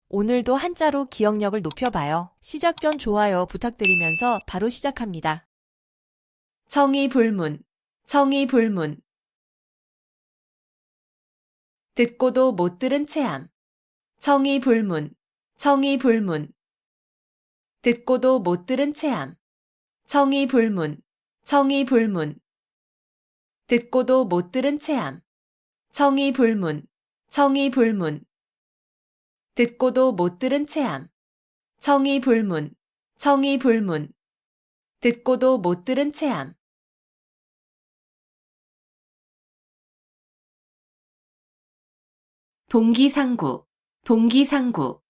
오늘도 한자로 기억력을 높여봐요. 시작 전 좋아요 부탁드리면서 바로 시작합니다. 청이불문, 청이불문. 듣고도 못 들은 체함. 청이불문, 청이불문. 듣고도 못 들은 체함. 청이불문, 청이불문. 듣고도 못 들은 체함. 청이불문, 청이불문. 듣고도 못 들은 체함. 청이불문, 청이불문. 듣고도 못 들은 체함. 동기상구, 동기상구.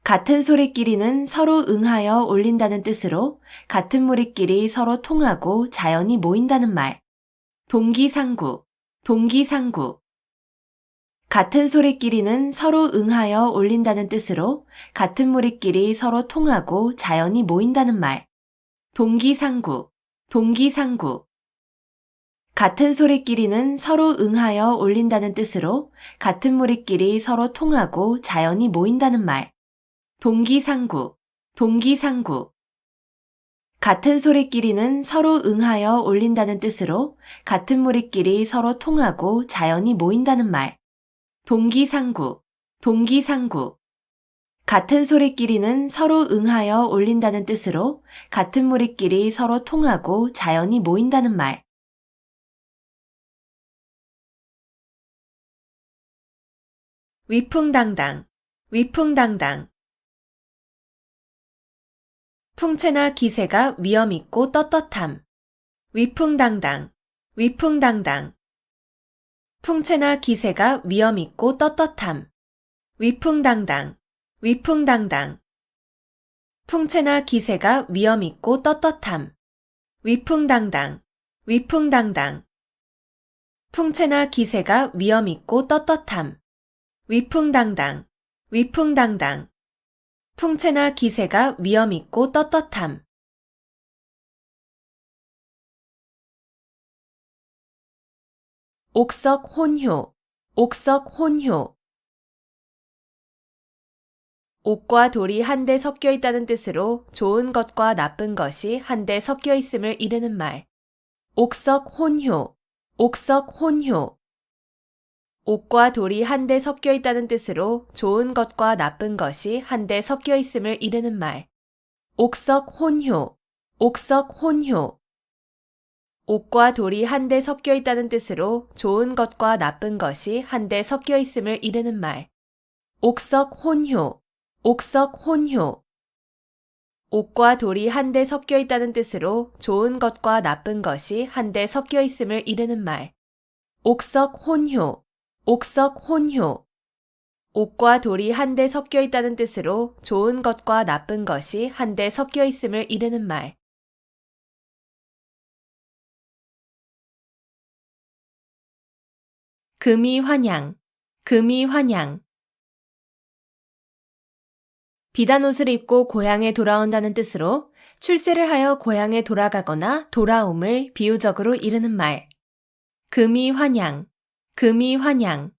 같은 소리끼리는 서로 응하여 올린다는 뜻으로 같은 무리끼리 서로 통하고 자연히 모인다는 말. 동기상구, 동기상구. 같은 소리끼리는 서로 응하여 올린다는 뜻으로 같은 무리끼리 서로 통하고 자연히 모인다는 말. 동기상구, 동기상구. 같은 소리끼리는 서로 응하여 올린다는 뜻으로 같은 무리끼리 서로 통하고 자연히 모인다는 말. 동기상구, 동기상구. 같은 소리끼리는 서로 응하여 올린다는 뜻으로 같은 무리끼리 서로 통하고 자연히 모인다는 말. 동기상구, 동기상구. 같은 소리끼리는 서로 응하여 올린다는 뜻으로 같은 무리끼리 서로 통하고 자연히 모인다는 말. 위풍당당, 위풍당당. 풍채나 기세가 위엄있고 떳떳함. 위풍당당, 위풍당당. 풍채나 기세가 위엄있고 떳떳함. 위풍당당, 위풍당당. 풍채나 기세가 위엄있고 떳떳함. 위풍당당, 위풍당당. 풍채나 기세가 위엄있고 떳떳함. 위풍당당, 위풍당당. 풍채나 기세가 위엄있고 떳떳함. 옥석혼효, 옥석혼효. 옥과 돌이 한데 섞여 있다는 뜻으로 좋은 것과 나쁜 것이 한데 섞여 있음을 이르는 말. 옥석혼효, 옥석혼효. 옥과 돌이 한데 섞여 있다는 뜻으로 좋은 것과 나쁜 것이 한데 섞여 있음을 이르는 말. 옥석혼효, 옥석혼효. 옥과 돌이 한데 섞여 있다는 뜻으로 좋은 것과 나쁜 것이 한데 섞여 있음을 이르는 말. 옥석혼효, 옥석혼효. 옥과 돌이 한데 섞여 있다는 뜻으로 좋은 것과 나쁜 것이 한데 섞여 있음을 이르는 말. 옥석혼효, 옥석혼효. 옥과 돌이 한데 섞여 있다는 뜻으로 좋은 것과 나쁜 것이 한데 섞여 있음을 이르는 말. 금이환양, 금이환양. 비단 옷을 입고 고향에 돌아온다는 뜻으로 출세를 하여 고향에 돌아가거나 돌아옴을 비유적으로 이르는 말. 금이환양, 금이환양.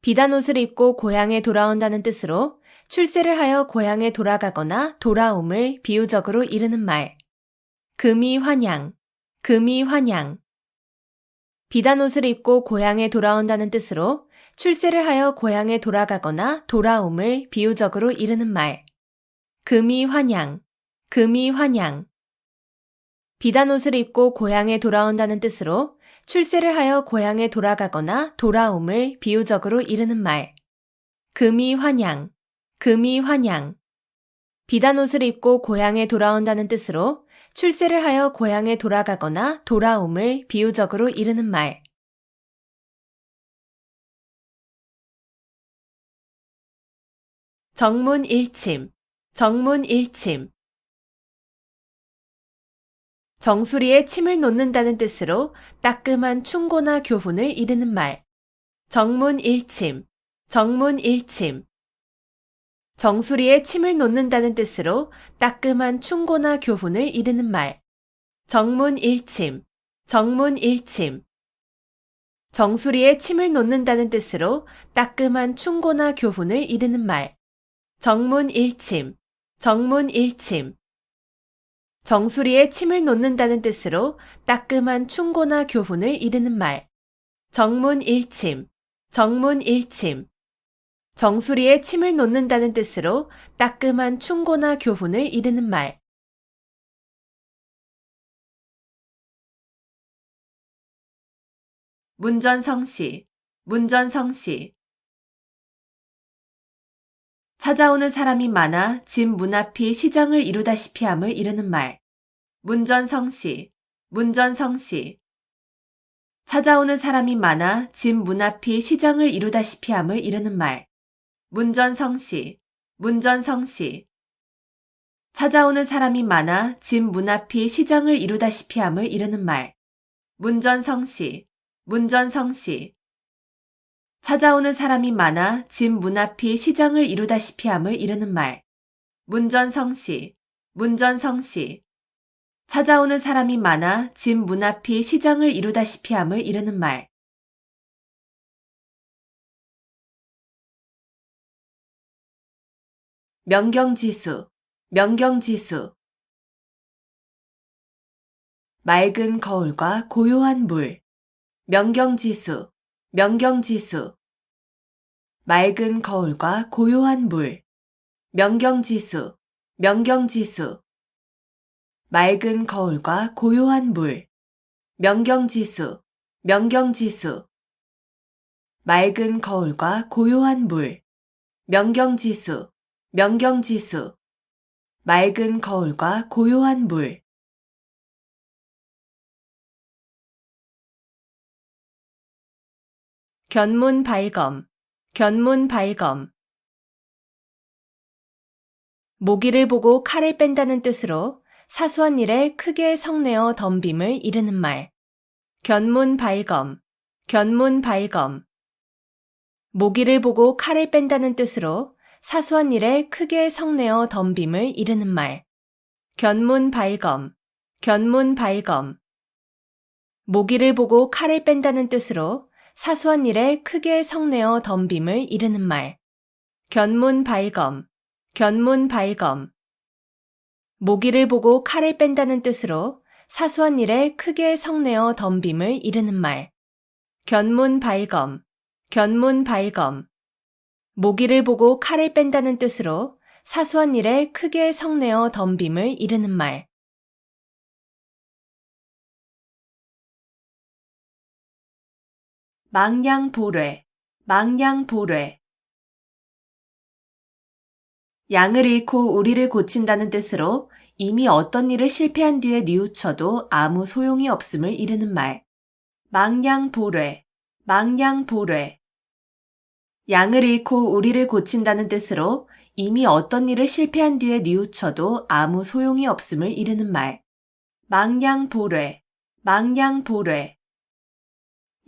비단 옷을 입고 고향에 돌아온다는 뜻으로 출세를 하여 고향에 돌아가거나 돌아옴을 비유적으로 이르는 말. 금이환양, 금이환양. 비단 옷을 입고 고향에 돌아온다는 뜻으로 출세를 하여 고향에 돌아가거나 돌아옴을 비유적으로 이르는 말. 금이환양, 금이환양. 비단 옷을 입고 고향에 돌아온다는 뜻으로 출세를 하여 고향에 돌아가거나 돌아옴을 비유적으로 이르는 말. 금이환양, 금이환양. 비단 옷을 입고 고향에 돌아온다는 뜻으로 출세를 하여 고향에 돌아가거나 돌아옴을 비유적으로 이르는 말. 정문일침, 정문일침. 정수리에 침을 놓는다는 뜻으로 따끔한 충고나 교훈을 이르는 말. 정문일침, 정문일침. 정수리에 침을 놓는다는 뜻으로 따끔한 충고나 교훈을 이르는 말. 정문일침, 정문일침. 정수리에 침을 놓는다는 뜻으로 따끔한 충고나 교훈을 이르는 말. 정문일침, 정문일침. 정수리에 침을 놓는다는 뜻으로 따끔한 충고나 교훈을 이르는 말. 정문일침, 정문일침. 정수리에 침을 놓는다는 뜻으로 따끔한 충고나 교훈을 이르는 말. 문전성시, 문전성시. 찾아오는 사람이 많아 집 문 앞이 시장을 이루다시피 함을 이르는 말. 문전성시, 문전성시. 찾아오는 사람이 많아 집 문 앞이 시장을 이루다시피 함을 이르는 말. 문전성시, 문전성시. 찾아오는 사람이 많아 집 문 앞이 시장을 이루다시피 함을 이르는 말. 문전성시, 문전성시. 찾아오는 사람이 많아 집 문 앞이 시장을 이루다시피 함을 이르는 말. 문전성시, 문전성시. 찾아오는 사람이 많아 집 문 앞이 시장을 이루다시피 함을 이르는 말. 명경지수, 명경지수. 맑은 거울과 고요한 물. 명경지수, 명경지수. 맑은 거울과 고요한 물. 명경지수, 명경지수. 맑은 거울과 고요한 물. 명경지수, 명경지수. 맑은 거울과 고요한 물. 명경지수, 명경지수. 맑은 거울과 고요한 물. 견문발검, 견문발검. 모기를 보고 칼을 뺀다는 뜻으로 사소한 일에 크게 성내어 덤빔을 이르는 말. 견문발검, 견문발검. 모기를 보고 칼을 뺀다는 뜻으로 사소한 일에 크게 성내어 덤빔을 이르는 말. 견문발검, 견문발검. 모기를 보고 칼을 뺀다는 뜻으로 사소한 일에 크게 성내어 덤빔을 이르는 말. 견문발검, 견문발검. 모기를 보고 칼을 뺀다는 뜻으로 사소한 일에 크게 성내어 덤빔을 이르는 말. 견문발검, 견문발검. 모기를 보고 칼을 뺀다는 뜻으로 사소한 일에 크게 성내어 덤빔을 이르는 말. 망냥보뢰, 망냥보뢰. 양을 잃고 우리를 고친다는 뜻으로 이미 어떤 일을 실패한 뒤에 뉘우쳐도 아무 소용이 없음을 이르는 말. 망냥보뢰, 망냥보뢰. 양을 잃고 우리를 고친다는 뜻으로 이미 어떤 일을 실패한 뒤에 뉘우쳐도 아무 소용이 없음을 이르는 말. 망냥보뢰, 망냥보뢰.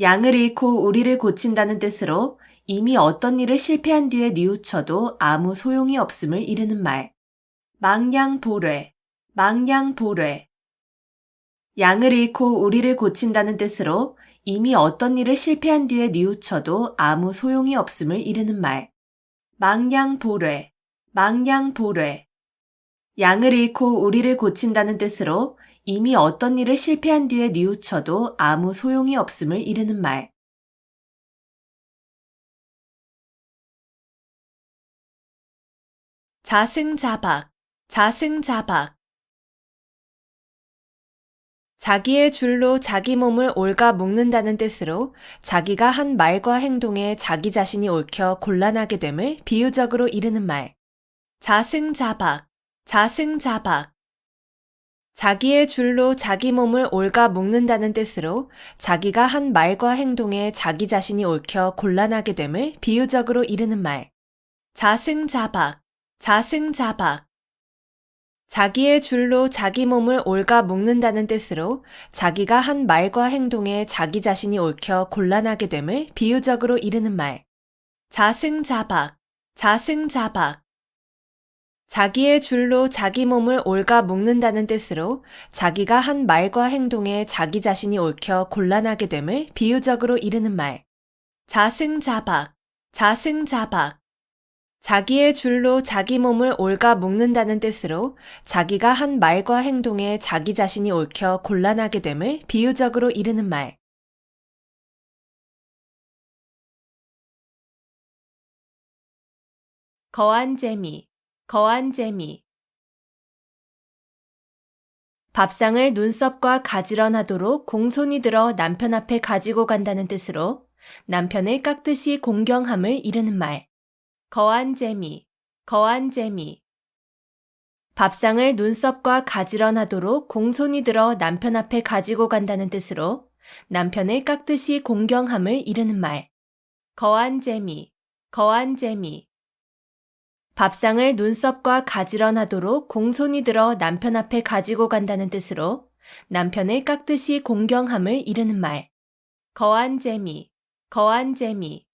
양을 잃고 우리를 고친다는 뜻으로 이미 어떤 일을 실패한 뒤에 뉘우쳐도 아무 소용이 없음을 이르는 말. 망냥보뢰, 망냥보뢰. 양을 잃고 우리를 고친다는 뜻으로 이미 어떤 일을 실패한 뒤에 뉘우쳐도 아무 소용이 없음을 이르는 말. 망냥보뢰, 망냥보뢰. 양을 잃고 우리를 고친다는 뜻으로 이미 어떤 일을 실패한 뒤에 뉘우쳐도 아무 소용이 없음을 이르는 말. 자승자박, 자승자박. 자기의 줄로 자기 몸을 옳가 묶는다는 뜻으로 자기가 한 말과 행동에 자기 자신이 옳혀 곤란하게 됨을 비유적으로 이르는 말. 자승자박, 자승자박. 자기의 줄로 자기 몸을 옳가 묶는다는 뜻으로 자기가 한 말과 행동에 자기 자신이 옳혀 곤란하게 됨을 비유적으로 이르는 말. 자승자박, 자승자박. 자기의 줄로 자기 몸을 옳가 묶는다는 뜻으로 자기가 한 말과 행동에 자기 자신이 옳혀 곤란하게 됨을 비유적으로 이르는 말. 자승자박, 자승자박. 자기의 줄로 자기 몸을 옳가 묶는다는 뜻으로 자기가 한 말과 행동에 자기 자신이 옳혀 곤란하게 됨을 비유적으로 이르는 말. 자승자박, 자승자박. 자기의 줄로 자기 몸을 옳가 묶는다는 뜻으로 자기가 한 말과 행동에 자기 자신이 옳혀 곤란하게 됨을 비유적으로 이르는 말. 거한 재미, 거한 재미. 밥상을 눈썹과 가지런하도록 공손히 들어 남편 앞에 가지고 간다는 뜻으로 남편을 깎듯이 공경함을 이르는 말. 거한 재미, 거한 재미. 밥상을 눈썹과 가지런하도록 공손히 들어 남편 앞에 가지고 간다는 뜻으로 남편을 깎듯이 공경함을 이르는 말. 거한 재미, 거한 재미. 밥상을 눈썹과 가지런하도록 공손히 들어 남편 앞에 가지고 간다는 뜻으로 남편을 깎듯이 공경함을 이르는 말. 거한 재미, 거한 재미.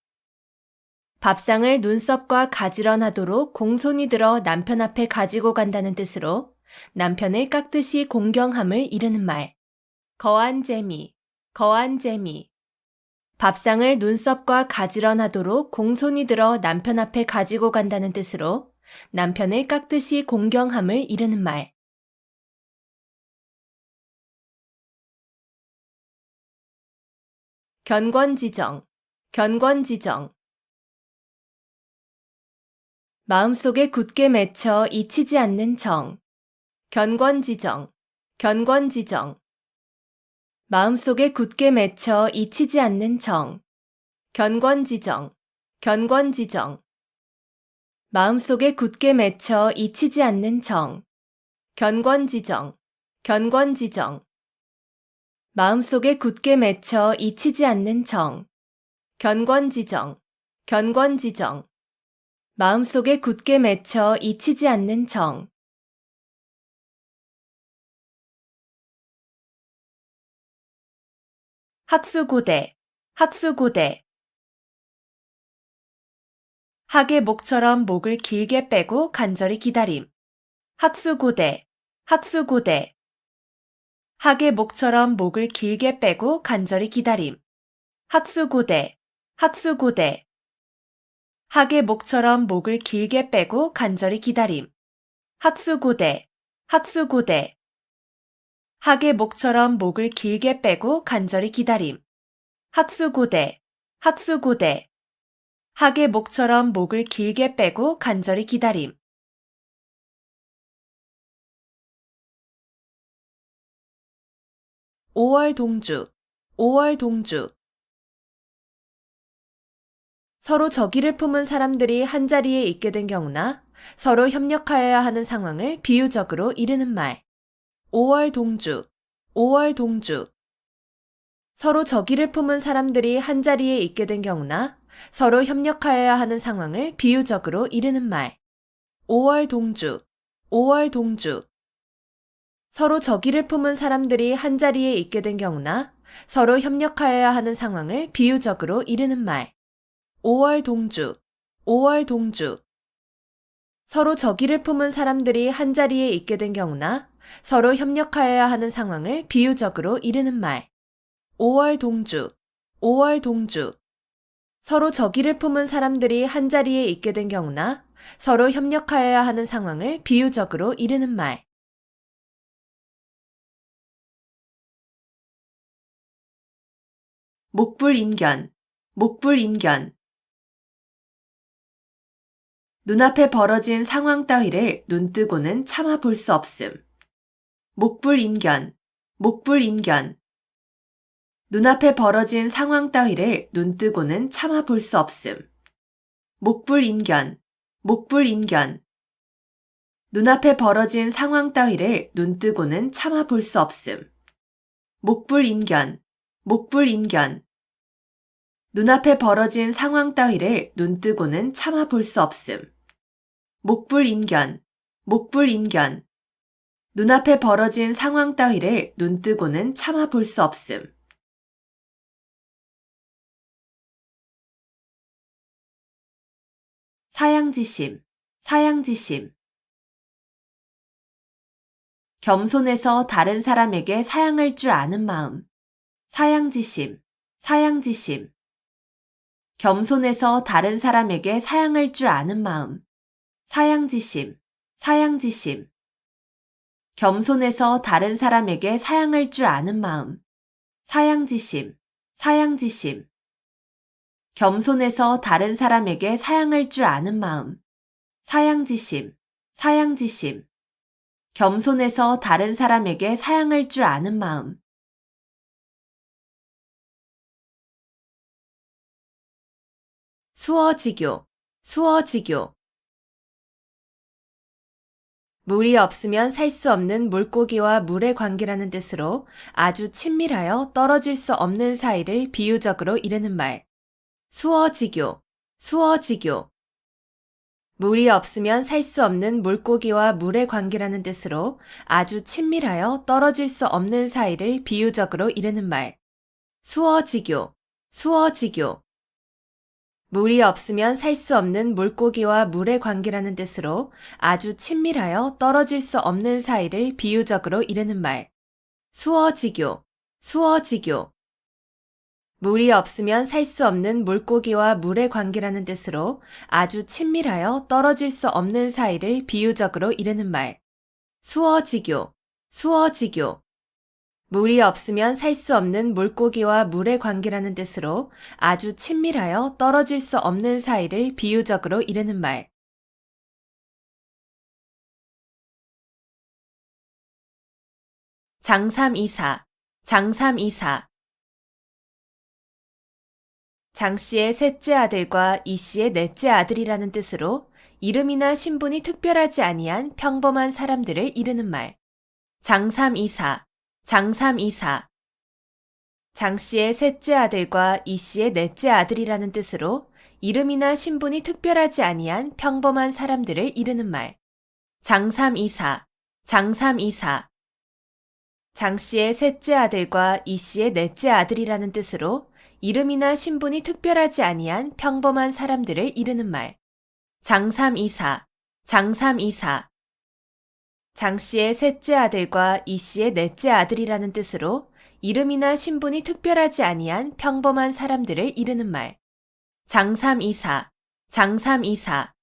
밥상을 눈썹과 가지런하도록 공손히 들어 남편 앞에 가지고 간다는 뜻으로 남편을 깎듯이 공경함을 이르는 말. 거한 재미, 거한 재미. 밥상을 눈썹과 가지런하도록 공손히 들어 남편 앞에 가지고 간다는 뜻으로 남편을 깎듯이 공경함을 이르는 말. 견권지정, 견권지정. 마음속에 굳게 맺혀 잊히지 않는 정. 견권지정, 견권지정. 마음속에 굳게 맺혀 잊히지 않는 정. 견권지정, 견권지정. 마음속에 굳게 맺혀 잊히지 않는 정. 견권지정, 견권지정. 마음속에 굳게 맺혀 잊히지 않는 정. 견권지정, 견권지정. 마음속에 굳게 맺혀 잊히지 않는 정. 학수고대, 학수고대. 학의 목처럼 목을 길게 빼고 간절히 기다림. 학수고대, 학수고대. 학의 목처럼 목을 길게 빼고 간절히 기다림. 학수고대, 학수고대. 학의 목처럼 목을 길게 빼고 간절히 기다림. 학수고대, 학수고대. 학의 목처럼 목을 길게 빼고 간절히 기다림. 학수고대, 학수고대. 학의 목처럼 목을 길게 빼고 간절히 기다림. 오월 동주, 오월 동주. 서로 적의를 품은 사람들이 한자리에 있게 된 경우나 서로 협력하여야 하는 상황을 비유적으로 이르는 말. 오월 동주, 오월 동주. 서로 적의를 품은 사람들이 한자리에 있게 된 경우나 서로 협력하여야 하는 상황을 비유적으로 이르는 말. 오월 동주, 오월 동주. 서로 적의를 품은 사람들이 한자리에 있게 된 경우나 서로 협력하여야 하는 상황을 비유적으로 이르는 말. 오월 동주, 오월 동주. 서로 적의를 품은 사람들이 한자리에 있게 된 경우나 서로 협력하여야 하는 상황을 비유적으로 이르는 말. 오월 동주, 오월 동주. 서로 적의를 품은 사람들이 한자리에 있게 된 경우나 서로 협력하여야 하는 상황을 비유적으로 이르는 말. 목불인견, 목불인견. 눈앞에 벌어진 상황 따위를 눈뜨고는 참아 볼 수 없음. 목불인견, 목불인견. 눈앞에 벌어진 상황 따위를 눈뜨고는 참아 볼 수 없음. 목불인견, 목불인견. 눈앞에 벌어진 상황 따위를 눈뜨고는 참아 볼 수 없음. 목불인견, 목불인견. 눈앞에 벌어진 상황 따위를 눈뜨고는 참아 볼 수 없음. 목불인견, 목불인견. 눈앞에 벌어진 상황 따위를 눈뜨고는 참아 볼 수 없음. 사양지심, 사양지심. 겸손해서 다른 사람에게 사양할 줄 아는 마음. 사양지심, 사양지심. 겸손해서 다른 사람에게 사양할 줄 아는 마음. 사양지심, 사양지심. 겸손해서 다른 사람에게 사양할 줄 아는 마음. 사양지심, 사양지심. 겸손해서 다른 사람에게 사양할 줄 아는 마음. 사양지심, 사양지심. 겸손해서 다른 사람에게 사양할 줄 아는 마음. 수어지교, 수어지교. 물이 없으면 살 수 없는 물고기와 물의 관계라는 뜻으로 아주 친밀하여 떨어질 수 없는 사이를 비유적으로 이르는 말. 수어지교, 수어지교. 물이 없으면 살 수 없는 물고기와 물의 관계라는 뜻으로 아주 친밀하여 떨어질 수 없는 사이를 비유적으로 이르는 말. 수어지교, 수어지교. 물이 없으면 살 수 없는 물고기와 물의 관계라는 뜻으로 아주 친밀하여 떨어질 수 없는 사이를 비유적으로 이르는 말. 수어지교, 수어지교. 물이 없으면 살 수 없는 물고기와 물의 관계라는 뜻으로 아주 친밀하여 떨어질 수 없는 사이를 비유적으로 이르는 말. 수어지교, 수어지교. 물이 없으면 살 수 없는 물고기와 물의 관계라는 뜻으로 아주 친밀하여 떨어질 수 없는 사이를 비유적으로 이르는 말. 장삼이사, 장삼이사. 장 씨의 셋째 아들과 이 씨의 넷째 아들이라는 뜻으로 이름이나 신분이 특별하지 아니한 평범한 사람들을 이르는 말. 장삼이사, 장삼이사. 장 씨의 셋째 아들과 이 씨의 넷째 아들이라는 뜻으로 이름이나 신분이 특별하지 아니한 평범한 사람들을 이르는 말. 장삼이사, 장삼이사. 장 씨의 셋째 아들과 이 씨의 넷째 아들이라는 뜻으로 이름이나 신분이 특별하지 아니한 평범한 사람들을 이르는 말. 장삼이사, 장삼이사. 장 씨의 셋째 아들과 이 씨의 넷째 아들이라는 뜻으로 이름이나 신분이 특별하지 아니한 평범한 사람들을 이르는 말. 장삼이사, 장삼이사.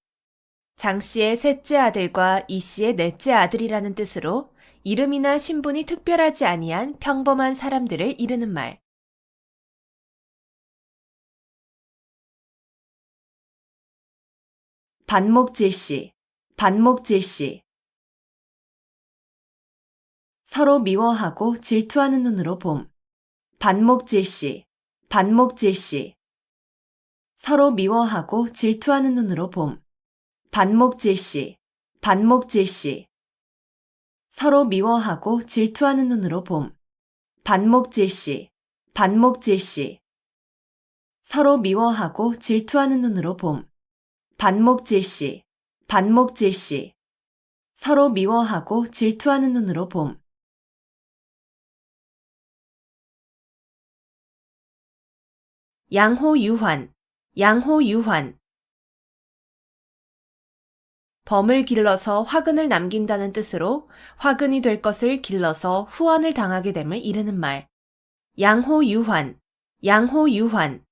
장 씨의 셋째 아들과 이 씨의 넷째 아들이라는 뜻으로 이름이나 신분이 특별하지 아니한 평범한 사람들을 이르는 말. 반목질시, 반목질시. 서로 미워하고 질투하는 눈으로 봄. 반목질시, 반목질시. 서로 미워하고 질투하는 눈으로 봄. 반목질시, 반목질시. 서로 미워하고 질투하는 눈으로 봄. 반목질시, 반목질시. 서로 미워하고 질투하는 눈으로 봄. 반목질시, 반목질시. 서로 미워하고 질투하는 눈으로 봄. 양호유환, 양호유환. 범을 길러서 화근을 남긴다는 뜻으로 화근이 될 것을 길러서 후환을 당하게 됨을 이르는 말. 양호유환, 양호유환.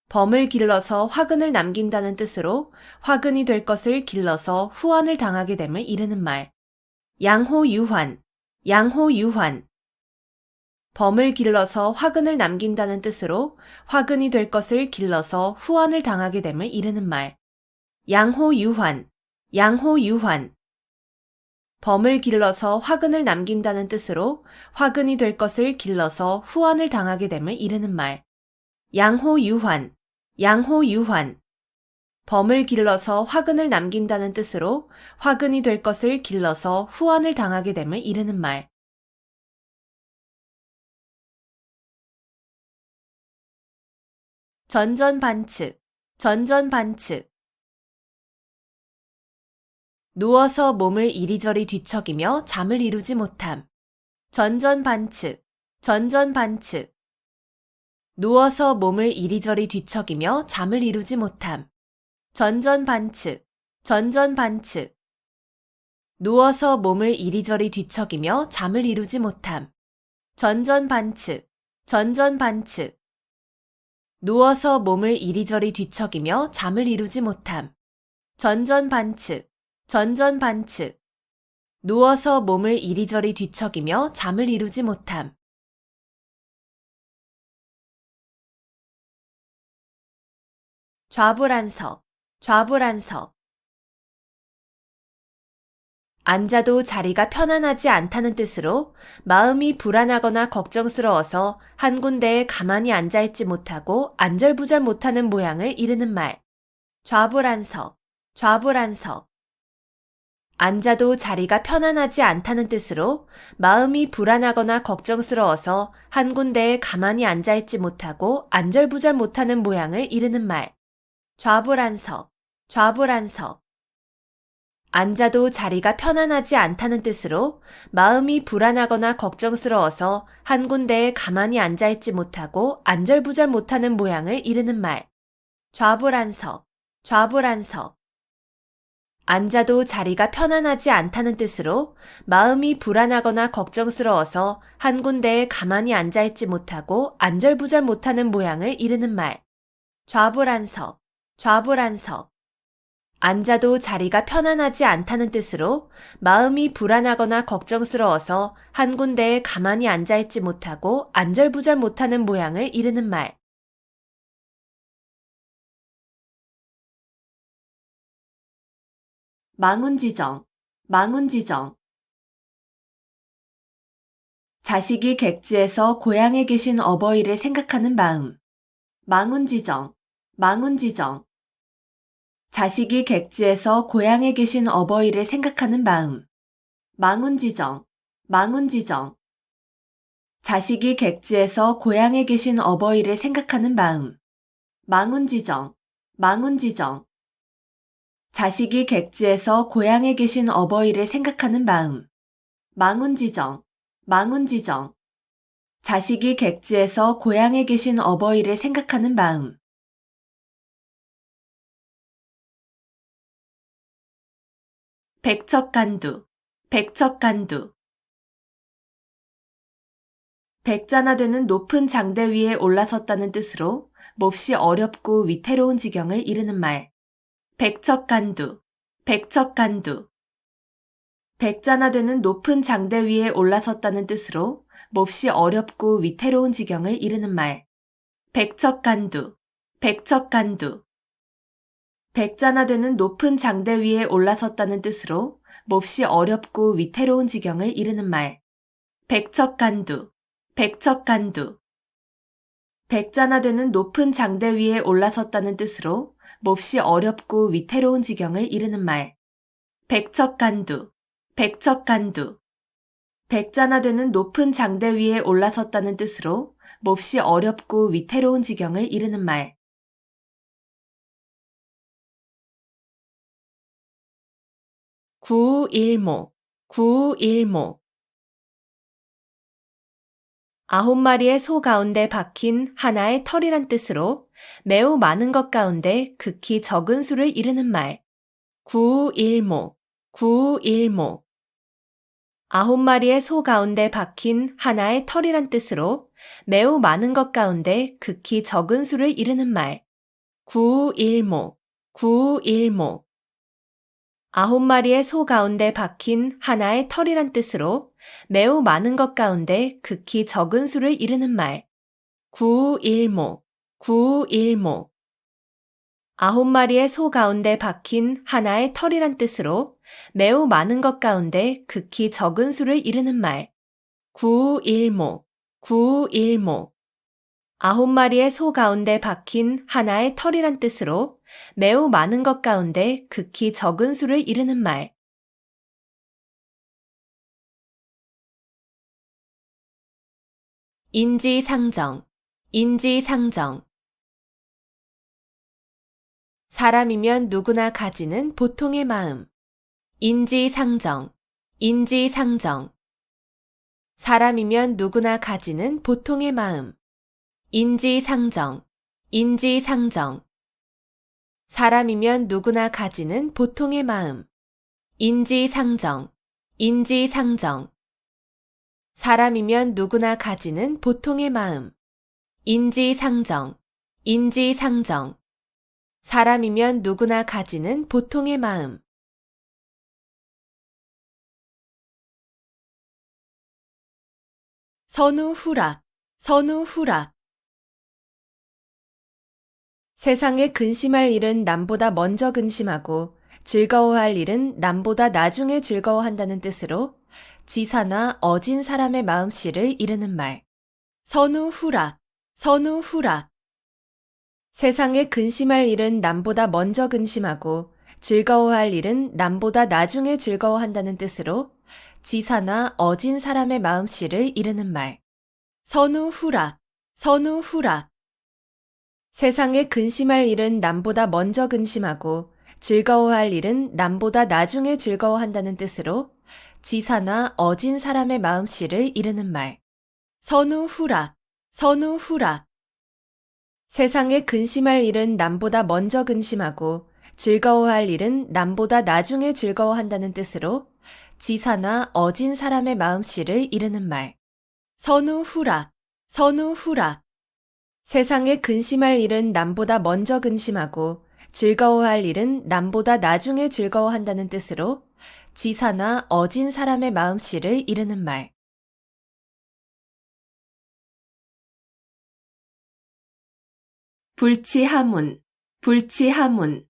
범을 길러서 화근을 남긴다는 뜻으로 화근이 될 것을 길러서 후환을 당하게 됨을 이르는 말. 양호유환, 양호유환. 범을 길러서 화근을 남긴다는 뜻으로 화근이 될 것을 길러서 후환을 당하게 됨을 이르는 말. 양호유환, 양호유환. 범을 길러서 화근을 남긴다는 뜻으로 화근이 될 것을 길러서 후환을 당하게 됨을 이르는 말. 양호유환, 양호유환. 범을 길러서 화근을 남긴다는 뜻으로 화근이 될 것을 길러서 후환을 당하게 됨을 이르는 말. 전전반측, 전전반측. 누워서 몸을 이리저리 뒤척이며 잠을 이루지 못함. 전전반측, 전전반측. 누워서 몸을 이리저리 뒤척이며 잠을 이루지 못함. 전전반측, 전전반측. 누워서 몸을 이리저리 뒤척이며 잠을 이루지 못함. 전전반측, 전전반측. 누워서 몸을 이리저리 뒤척이며 잠을 이루지 못함. 전전반측, 전전반측. 누워서 몸을 이리저리 뒤척이며 잠을 이루지 못함. 좌불안석, 좌불안석. 앉아도 자리가 편안하지 않다는 뜻으로 마음이 불안하거나 걱정스러워서 한 군데에 가만히 앉아있지 못하고 안절부절 못하는 모양을 이르는 말. 좌불안석, 좌불안석. 앉아도 자리가 편안하지 않다는 뜻으로 마음이 불안하거나 걱정스러워서 한 군데에 가만히 앉아있지 못하고 안절부절 못하는 모양을 이르는 말. 좌불안석, 좌불안석. 앉아도 자리가 편안하지 않다는 뜻으로 마음이 불안하거나 걱정스러워서 한 군데에 가만히 앉아있지 못하고 안절부절 못하는 모양을 이르는 말. 좌불안석, 좌불안석. 앉아도 자리가 편안하지 않다는 뜻으로 마음이 불안하거나 걱정스러워서 한 군데에 가만히 앉아있지 못하고 안절부절 못하는 모양을 이르는 말. 좌불안석, 좌불안석. 앉아도 자리가 편안하지 않다는 뜻으로 마음이 불안하거나 걱정스러워서 한 군데에 가만히 앉아있지 못하고 안절부절 못하는 모양을 이르는 말. 망운지정, 망운지정. 자식이 객지에서 고향에 계신 어버이를 생각하는 마음. 망운지정, 망운지정. 자식이 객지에서 고향에 계신 어버이를 생각하는 마음. 망운지정, 망운지정. 자식이 객지에서 고향에 계신 어버이를 생각하는 마음. 망운지정, 망운지정. 자식이 객지에서 고향에 계신 어버이를 생각하는 마음. 망운지정, 망운지정. 자식이 객지에서 고향에 계신 어버이를 생각하는 마음. 백척간두, 백척간두. 백자나 되는 높은 장대 위에 올라섰다는 뜻으로 몹시 어렵고 위태로운 지경을 이르는 말. 백척간두, 백척간두. 백자나 되는 높은 장대 위에 올라섰다는 뜻으로 몹시 어렵고 위태로운 지경을 이르는 말. 백척간두, 백척간두. 백자나 되는 높은 장대 위에 올라섰다는 뜻으로 몹시 어렵고 위태로운 지경을 이르는 말. 백척간두, 백척간두. 백자나 되는 높은 장대 위에 올라섰다는 뜻으로 몹시 어렵고 위태로운 지경을 이르는 말. 백척간두, 백척간두. 백자나 되는 높은 장대 위에 올라섰다는 뜻으로 몹시 어렵고 위태로운 지경을 이르는 말. 구일모, 구일모. 9마리의 소 가운데 박힌 하나의 털이란 뜻으로 매우 많은 것 가운데 극히 적은 수를 이르는 말. 구일모, 구일모. 9마리의 소 가운데 박힌 하나의 털이란 뜻으로 매우 많은 것 가운데 극히 적은 수를 이르는 말. 구일모, 구일모. 9마리의 소 가운데 박힌 하나의 털이란 뜻으로 매우 많은 것 가운데 극히 적은 수를 이르는 말. 구일모, 구일모. 9마리의 소 가운데 박힌 하나의 털이란 뜻으로 매우 많은 것 가운데 극히 적은 수를 이르는 말. 구일모, 구일모. 9마리의 소 가운데 박힌 하나의 털이란 뜻으로 매우 많은 것 가운데 극히 적은 수를 이르는 말. 인지상정, 인지상정. 사람이면 누구나 가지는 보통의 마음. 인지상정, 인지상정. 사람이면 누구나 가지는 보통의 마음. 인지상정, 인지상정. 사람이면 누구나 가지는 보통의 마음. 인지상정, 인지상정. 사람이면 누구나 가지는 보통의 마음. 인지상정, 인지상정. 사람이면 누구나 가지는 보통의 마음. 선우후락, 선우후락. 세상에 근심할 일은 남보다 먼저 근심하고 즐거워할 일은 남보다 나중에 즐거워한다는 뜻으로 지사나 어진 사람의 마음씨를 이르는 말. 선우후락, 선우후락. 세상에 근심할 일은 남보다 먼저 근심하고 즐거워할 일은 남보다 나중에 즐거워한다는 뜻으로 지사나 어진 사람의 마음씨를 이르는 말. 선우후락, 선우후락. 세상에 근심할 일은 남보다 먼저 근심하고 즐거워할 일은 남보다 나중에 즐거워한다는 뜻으로 지사나 어진 사람의 마음씨를 이르는 말. 선우후락, 선우후락. 세상에 근심할 일은 남보다 먼저 근심하고 즐거워할 일은 남보다 나중에 즐거워한다는 뜻으로 지사나 어진 사람의 마음씨를 이르는 말. 선우후락, 선우후락. 세상에 근심할 일은 남보다 먼저 근심하고 즐거워할 일은 남보다 나중에 즐거워한다는 뜻으로 지사나 어진 사람의 마음씨를 이르는 말. 불치하문, 불치하문.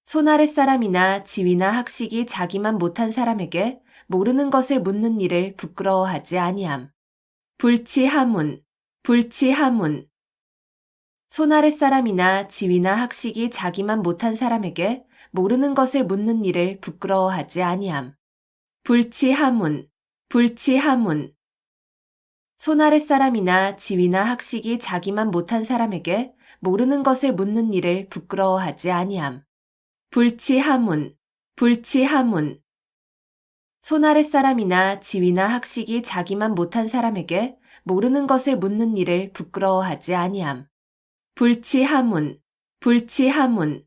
손아랫사람이나 지위나 학식이 자기만 못한 사람에게 모르는 것을 묻는 일을 부끄러워하지 아니함. 불치하문, 불치하문. 손아랫사람이나 지위나 학식이 자기만 못한 사람에게 모르는 것을 묻는 일을 부끄러워하지 아니함. 불치하문, 불치하문. 손아랫사람이나 지위나 학식이 자기만 못한 사람에게 모르는 것을 묻는 일을 부끄러워하지 아니함. 불치하문, 불치하문. 손아랫사람이나 지위나 학식이 자기만 못한 사람에게 모르는 것을 묻는 일을 부끄러워하지 아니함. 불치하문, 불치하문.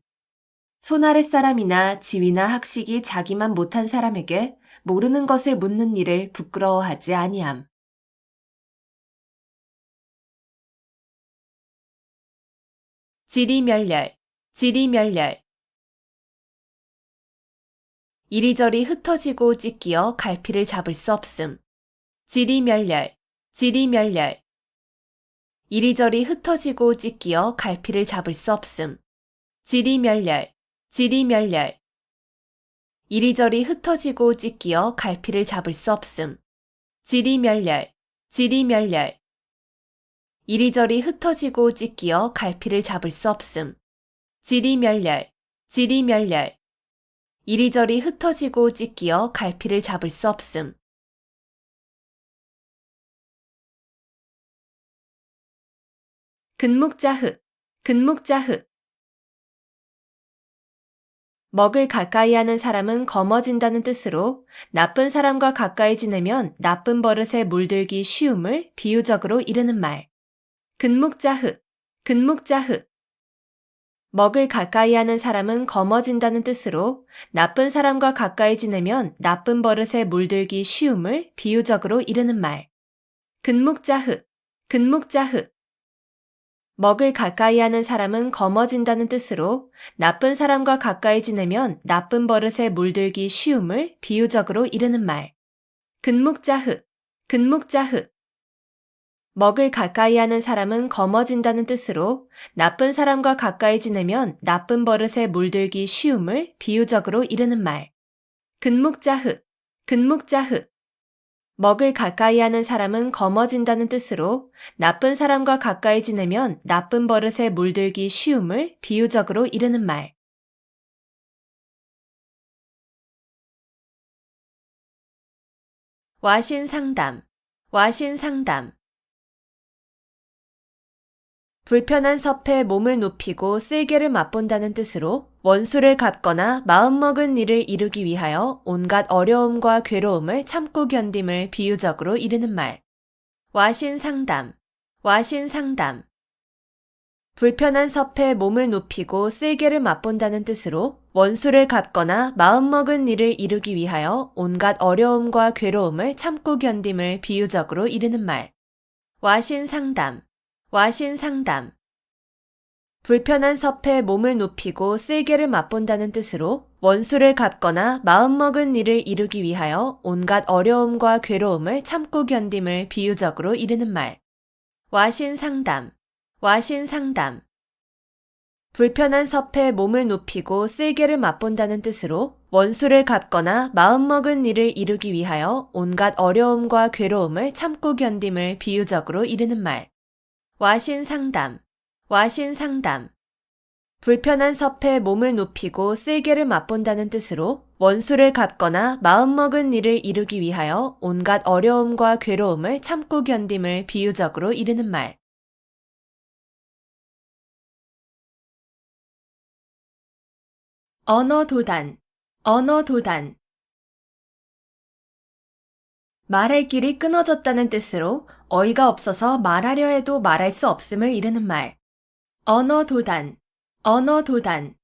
손아랫사람이나 지위나 학식이 자기만 못한 사람에게 모르는 것을 묻는 일을 부끄러워하지 아니함. 지리멸렬, 지리멸렬. 이리저리 흩어지고 찢기어 갈피를 잡을 수 없음. 지리멸렬, 지리멸렬. 이리저리 흩어지고 찢기어 갈피를 잡을 수 없음. 지리멸렬, 지리멸렬. 이리저리 흩어지고 찢기어 갈피를 잡을 수 없음. 지리멸렬, 지리멸렬. 이리저리 흩어지고 찢기어 갈피를 잡을 수 없음. 지리멸렬, 지리멸렬. 이리저리 흩어지고 찢기어 갈피를 잡을 수 없음. 근묵자흑, 근묵자흑. 먹을 가까이 하는 사람은 검어진다는 뜻으로 나쁜 사람과 가까이 지내면 나쁜 버릇에 물들기 쉬움을 비유적으로 이르는 말. 근묵자흑, 근묵자흑. 먹을 가까이 하는 사람은 검어진다는 뜻으로 나쁜 사람과 가까이 지내면 나쁜 버릇에 물들기 쉬움을 비유적으로 이르는 말. 근묵자흑, 근묵자흑. 먹을 가까이 하는 사람은 검어진다는 뜻으로 나쁜 사람과 가까이 지내면 나쁜 버릇에 물들기 쉬움을 비유적으로 이르는 말. 근묵자흑, 근묵자흑. 먹을 가까이 하는 사람은 검어진다는 뜻으로 나쁜 사람과 가까이 지내면 나쁜 버릇에 물들기 쉬움을 비유적으로 이르는 말. 근묵자흑, 근묵자흑. 먹을 가까이 하는 사람은 검어진다는 뜻으로 나쁜 사람과 가까이 지내면 나쁜 버릇에 물들기 쉬움을 비유적으로 이르는 말. 와신상담, 와신상담. 불편한 섭에 몸을 눕히고 쓸개를 맛본다는 뜻으로 원수를 갚거나 마음먹은 일을 이루기 위하여 온갖 어려움과 괴로움을 참고 견딤을 비유적으로 이르는 말. 와신상담, 와신상담. 불편한 섭에 몸을 눕히고 쓸개를 맛본다는 뜻으로 원수를 갚거나 마음먹은 일을 이루기 위하여 온갖 어려움과 괴로움을 참고 견딤을 비유적으로 이르는 말. 와신상담, 와신상담. 불편한 섭에 몸을 눕히고 쓸개를 맛본다는 뜻으로 원수를 갚거나 마음먹은 일을 이루기 위하여 온갖 어려움과 괴로움을 참고 견딤을 비유적으로 이르는 말. 와신상담, 와신상담. 불편한 섭에 몸을 눕히고 쓸개를 맛본다는 뜻으로 원수를 갚거나 마음먹은 일을 이루기 위하여 온갖 어려움과 괴로움을 참고 견딤을 비유적으로 이르는 말. 와신상담, 와신상담. 불편한 섭에 몸을 눕히고 쓸개를 맛본다는 뜻으로 원수를 갚거나 마음먹은 일을 이루기 위하여 온갖 어려움과 괴로움을 참고 견딤을 비유적으로 이르는 말. 언어도단, 언어도단. 말할 길이 끊어졌다는 뜻으로 어이가 없어서 말하려 해도 말할 수 없음을 이르는 말. 언어도단, 언어도단.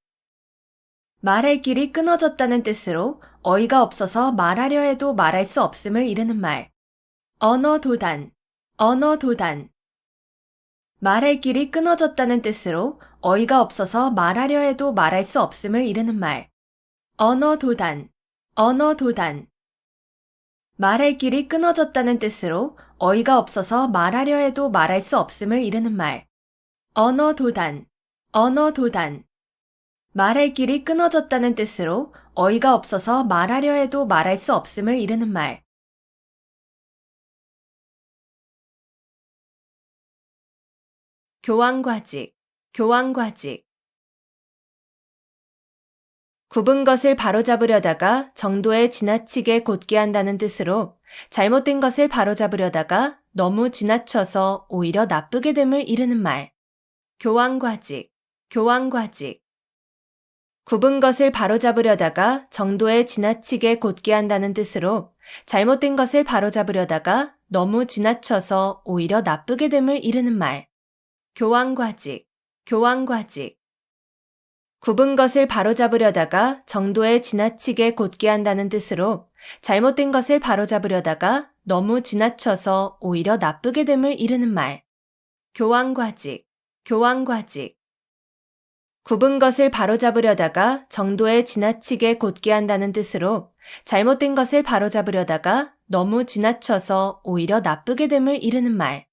말할 길이 끊어졌다는 뜻으로 어이가 없어서 말하려 해도 말할 수 없음을 이르는 말. 언어도단, 언어도단. 말할 길이 끊어졌다는 뜻으로 어이가 없어서 말하려 해도 말할 수 없음을 이르는 말. 언어도단, 언어도단. 말할 길이 끊어졌다는 뜻으로 어이가 없어서 말하려 해도 말할 수 없음을 이르는 말. 언어도단, 언어도단. 말할 길이 끊어졌다는 뜻으로 어이가 없어서 말하려 해도 말할 수 없음을 이르는 말. 교황과직, 교황과직. 굽은 것을 바로잡으려다가 정도에 지나치게 곧게 한다는 뜻으로 잘못된 것을 바로잡으려다가 너무 지나쳐서 오히려 나쁘게 됨을 이르는 말. 교황과직, 교황과직. 굽은 것을 바로잡으려다가 정도에 지나치게 곧게 한다는 뜻으로 잘못된 것을 바로잡으려다가 너무 지나쳐서 오히려 나쁘게 됨을 이르는 말. 교황과직, 교황과직. 굽은 것을 바로잡으려다가 정도에 지나치게 곧게 한다는 뜻으로 잘못된 것을 바로잡으려다가 너무 지나쳐서 오히려 나쁘게 됨을 이르는 말. 교황과직, 교황과직. 굽은 것을 바로잡으려다가 정도에 지나치게 곧게 한다는 뜻으로 잘못된 것을 바로잡으려다가 너무 지나쳐서 오히려 나쁘게 됨을 이르는 말.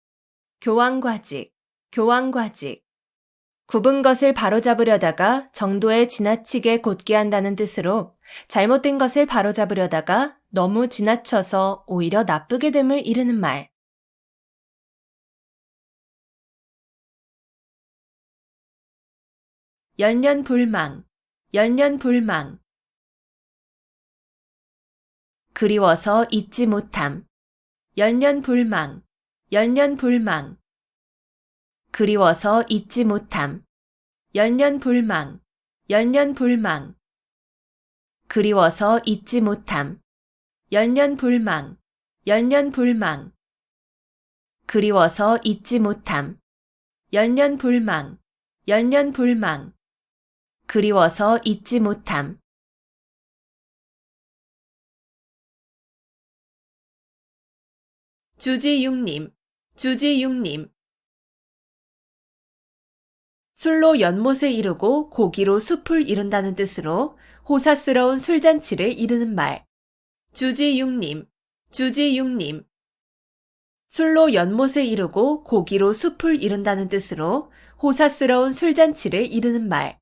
교황과직, 교황과직. 굽은 것을 바로잡으려다가 정도에 지나치게 곧게 한다는 뜻으로 잘못된 것을 바로잡으려다가 너무 지나쳐서 오히려 나쁘게 됨을 이르는 말. 열년불망, 열년불망. 그리워서 잊지 못함. 열년불망, 열년불망. 그리워서 잊지 못함. 열년불망, 열년불망. 그리워서 잊지 못함. 열년불망, 열년불망. 그리워서 잊지 못함. 열년불망, 열년불망. 그리워서 잊지 못함. 주지육님, 주지육님. 술로 연못을 이루고 고기로 숲을 이룬다는 뜻으로 호사스러운 술잔치를 이루는 말. 주지육님, 주지육님. 술로 연못을 이루고 고기로 숲을 이룬다는 뜻으로 호사스러운 술잔치를 이루는 말.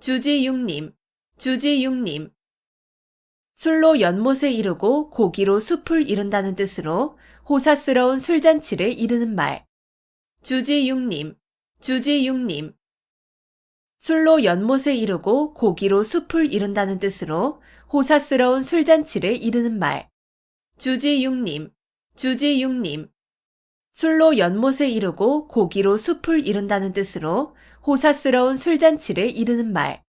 주지육님, 주지육님. 술로 연못을 이루고 고기로 숲을 이룬다는 뜻으로 호사스러운 술잔치를 이루는 말. 주지육님, 주지육님. 술로 연못을 이루고 고기로 숲을 이룬다는 뜻으로 호사스러운 술잔치를 이루는 말. 주지육님, 주지육님. 술로 연못을 이루고 고기로 숲을 이룬다는 뜻으로 호사스러운 술잔치를 이루는 말.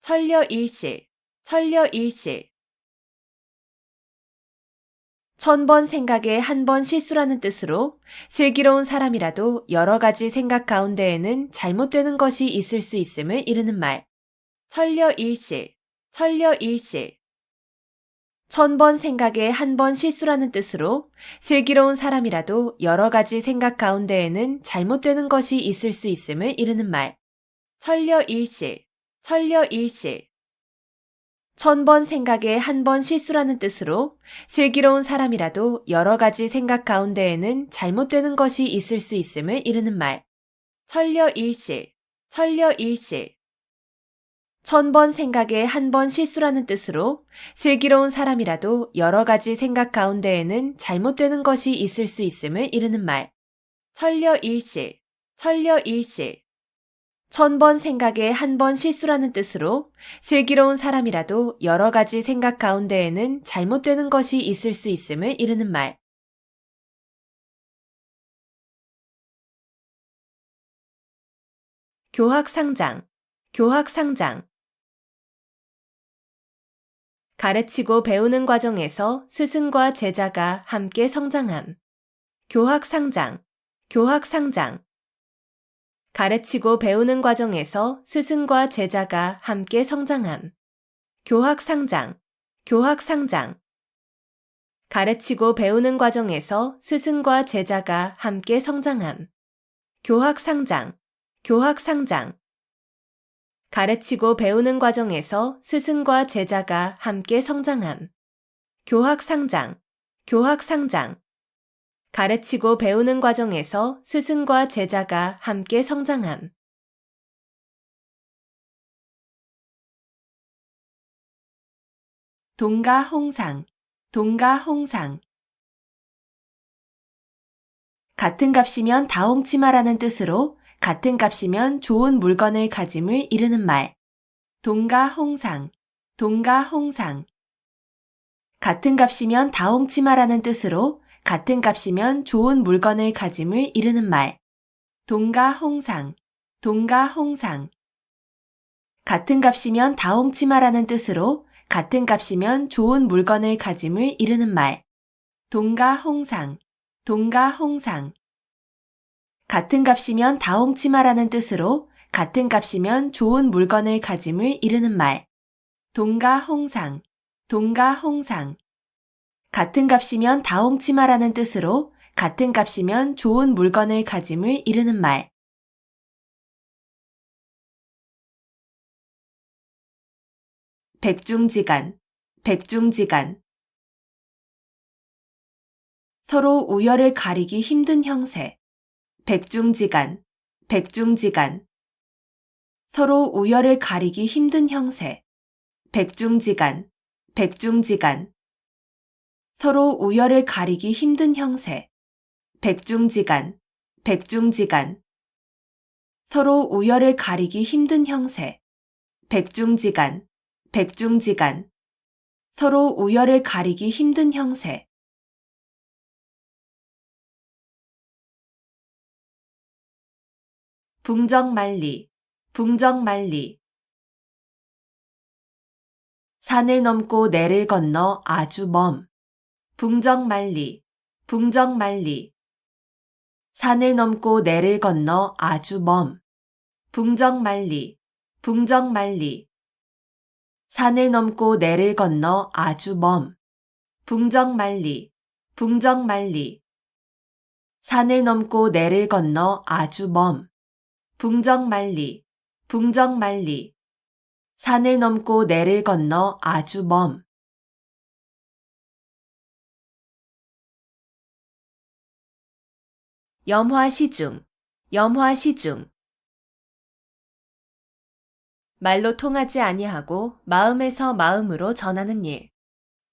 천려일실, 천려일실. 1000번 생각에 한 번 실수라는 뜻으로 슬기로운 사람이라도 여러 가지 생각 가운데에는 잘못되는 것이 있을 수 있음을 이르는 말. 천려일실, 천려일실. 1000번 생각에 한 번 실수라는 뜻으로 슬기로운 사람이라도 여러 가지 생각 가운데에는 잘못되는 것이 있을 수 있음을 이르는 말. 천려일실, 천려일실. 1000번 생각에 한 번 실수라는 뜻으로 슬기로운 사람이라도 여러 가지 생각 가운데에는 잘못되는 것이 있을 수 있음을 이르는 말. 천려일실, 천려일실. 1000번 생각에 한 번 실수라는 뜻으로 슬기로운 사람이라도 여러 가지 생각 가운데에는 잘못되는 것이 있을 수 있음을 이르는 말. 천려일실, 천려일실. 1000번 생각에 한 번 실수라는 뜻으로 슬기로운 사람이라도 여러 가지 생각 가운데에는 잘못되는 것이 있을 수 있음을 이르는 말. 교학상장, 교학상장. 가르치고 배우는 과정에서 스승과 제자가 함께 성장함. 교학상장, 교학상장. 가르치고 배우는 과정에서 스승과 제자가 함께 성장함. 교학상장, 교학상장. 가르치고 배우는 과정에서 스승과 제자가 함께 성장함. 교학상장, 교학상장. 가르치고 배우는 과정에서 스승과 제자가 함께 성장함. 교학상장, 교학상장. 가르치고 배우는 과정에서 스승과 제자가 함께 성장함. 동가홍상, 동가홍상. 같은 값이면 다 홍치 마라는 뜻으로 같은 값이면 좋은 물건을 가짐을 이르는 말. 동가홍상, 동가홍상. 같은 값이면 다 홍치 마라는 뜻으로 같은 값이면 좋은 물건을 가짐을 이르는 말. 동가홍상, 동가홍상. 같은 값이면 다 홍치 마라는 뜻으로 같은 값이면 좋은 물건을 가짐을 이르는 말. 동가홍상, 동가홍상. 같은 값이면 다 홍치 마라는 뜻으로 같은 값이면 좋은 물건을 가짐을 이르는 말. 동가홍상, 동가홍상. 같은 값이면 다 홍치 마라는 뜻으로 같은 값이면 좋은 물건을 가짐을 이르는 말. 백중지간, 백중지간. 서로 우열을 가리기 힘든 형세. 백중지간, 백중지간. 서로 우열을 가리기 힘든 형세. 백중지간, 백중지간. 서로 우열을 가리기 힘든 형세. 백중지간, 백중지간. 서로 우열을 가리기 힘든 형세. 백중지간, 백중지간. 서로 우열을 가리기 힘든 형세. 붕정만리, 붕정만리. 산을 넘고 내를 건너 아주 먼. 붕정만리, 붕정만리. 산을 넘고 내를 건너 아주 먼. 붕정만리, 붕정만리. 산을 넘고 내를 건너 아주 먼. 붕정만리, 붕정만리. 산을 넘고 내를 건너 아주 먼. 붕정만리, 붕정만리. 산을 넘고 내를 건너 아주 먼. 염화시중, 염화시중. 말로 통하지 아니하고 마음에서 마음으로 전하는 일.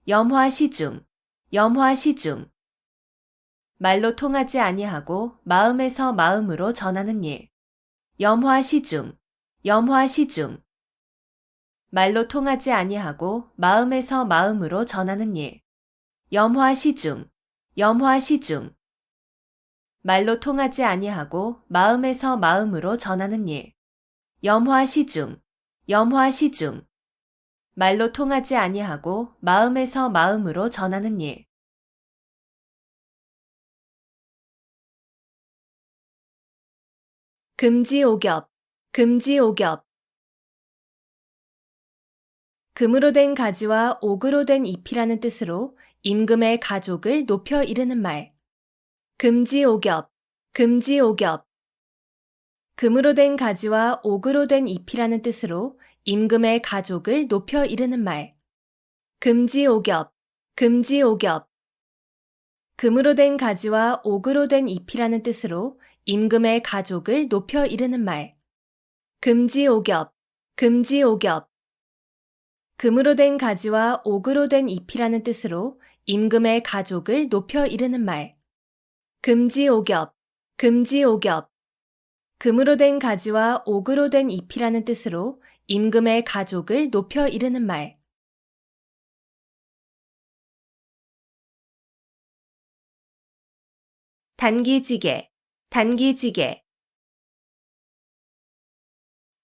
염화시중, 염화시중. 말로 통하지 아니하고 마음에서 마음으로 전하는 일. 염화시중, 염화시중. 말로 통하지 아니하고 마음에서 마음으로 전하는 일. 염화시중, 염화시중. 말로 통하지 아니하고 마음에서 마음으로 전하는 일. 염화시중, 염화시중. 말로 통하지 아니하고 마음에서 마음으로 전하는 일. 금지오겹, 금지오겹. 금으로 된 가지와 옥으로 된 잎이라는 뜻으로 임금의 가족을 높여 이르는 말. 금지오겹, 금지오겹. 금으로 된 가지와 옥으로 된 잎이라는 뜻으로 임금의 가족을 높여 이르는 말. 금지오겹, 금지오겹. 금으로 된 가지와 옥으로 된 잎이라는 뜻으로 임금의 가족을 높여 이르는 말. 금지오겹, 금지오겹. 금으로 된 가지와 옥으로 된 잎이라는 뜻으로 임금의 가족을 높여 이르는 말. 금지오겹, 금지오겹. 금으로 된 가지와 옥으로 된 잎이라는 뜻으로 임금의 가족을 높여 이르는 말. 단기지개, 단기지개.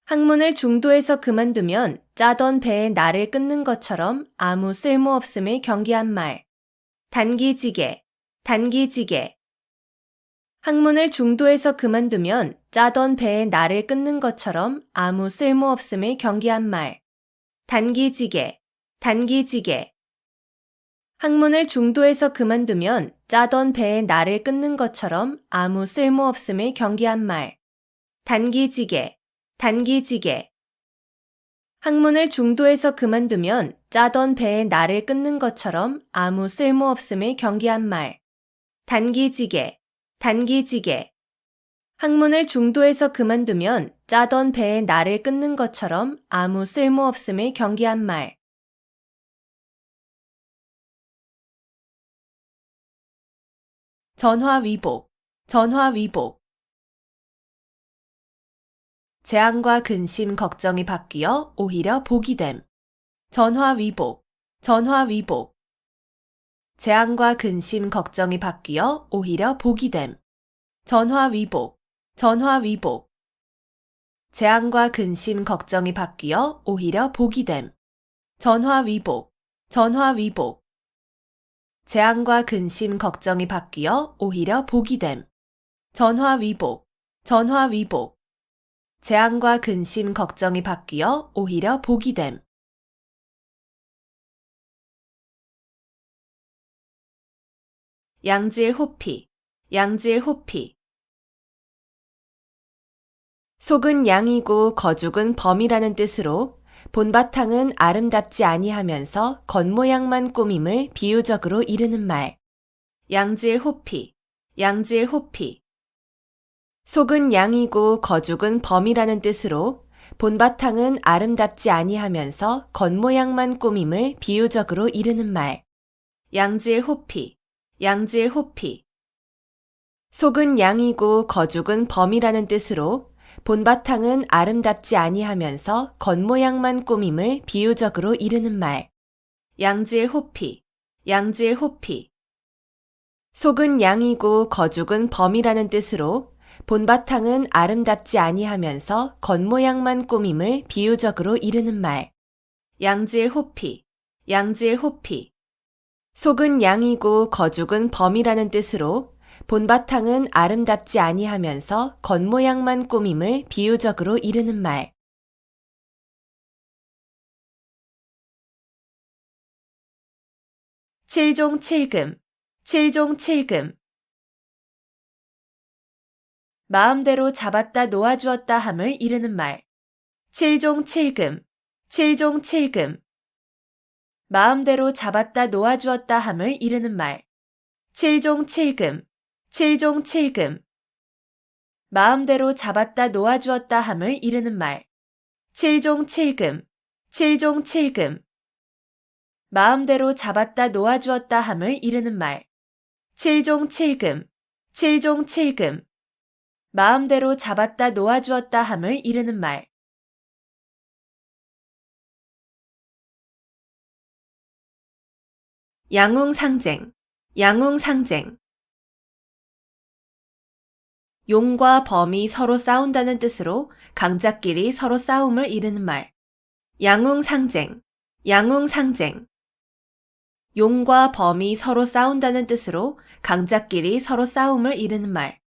학문을 중도에서 그만두면 짜던 배에 날을 끊는 것처럼 아무 쓸모없음을 경계한 말. 단기지개, 단기지개. 학문을 중도에서 그만두면 짜던 배에 날을 끊는 것처럼 아무 쓸모없음을 경계한 말. 단기지개, 단기지개. 학문을 중도에서 그만두면 짜던 배에 날을 끊는 것처럼 아무 쓸모없음을 경계한 말. 단기지개, 단기지개. 학문을 중도에서 그만두면 짜던 배에 날을 끊는 것처럼 아무 쓸모없음을 경계한 말. 단기지개, 단기지개. 학문을 중도에서 그만두면 짜던 배에 날을 끊는 것처럼 아무 쓸모없음을 경계한 말. 전화위복, 전화위복. 재앙과 근심, 걱정이 바뀌어 오히려 복이 됨. 전화위복, 전화위복. 재앙과 근심, 걱정이 바뀌어 오히려 복이 됨. 전화위복, 전화위복. 재앙과 근심, 걱정이 바뀌어 오히려 복이 됨. 전화위복, 전화위복. 재앙과 근심, 걱정이 바뀌어 오히려 복이 됨. 전화위복, 전화위복. 재앙과 근심, 걱정이 바뀌어 오히려 복이 됨. 양질호피, 양질호피. 속은 양이고 거죽은 범이라는 뜻으로 본바탕은 아름답지 아니하면서 겉모양만 꾸밈을 비유적으로 이르는 말. 양질호피, 양질호피. 속은 양이고 거죽은 범이라는 뜻으로 본바탕은 아름답지 아니하면서 겉모양만 꾸밈을 비유적으로 이르는 말. 양질호피, 양질호피. 속은 양이고 거죽은 범이라는 뜻으로 본바탕은 아름답지 아니하면서 겉모양만 꾸밈을 비유적으로 이르는 말. 양질호피, 양질호피. 속은 양이고 거죽은 범이라는 뜻으로 본바탕은 아름답지 아니하면서 겉모양만 꾸밈을 비유적으로 이르는 말. 양질호피, 양질호피. 속은 양이고 거죽은 범이라는 뜻으로 본바탕은 아름답지 아니하면서 겉모양만 꾸밈을 비유적으로 이르는 말. 칠종칠금, 칠종칠금. 마음대로 잡았다 놓아주었다 함을 이르는 말. 칠종칠금, 칠종칠금. 마음대로 잡았다 놓아주었다 함을 이르는 말. 칠종칠금, 칠종칠금. 마음대로 잡았다 놓아주었다 함을 이르는 말. 칠종칠금, 칠종칠금. 마음대로 잡았다 놓아주었다 함을 이르는 말. 칠종칠금, 칠종칠금. 마음대로 잡았다 놓아주었다 함을 이르는 말. 양웅상쟁, 양웅상쟁. 용과 범이 서로 싸운다는 뜻으로 강자끼리 서로 싸움을 이르는 말. 양웅상쟁, 양웅상쟁. 용과 범이 서로 싸운다는 뜻으로 강자끼리 서로 싸움을 이르는 말.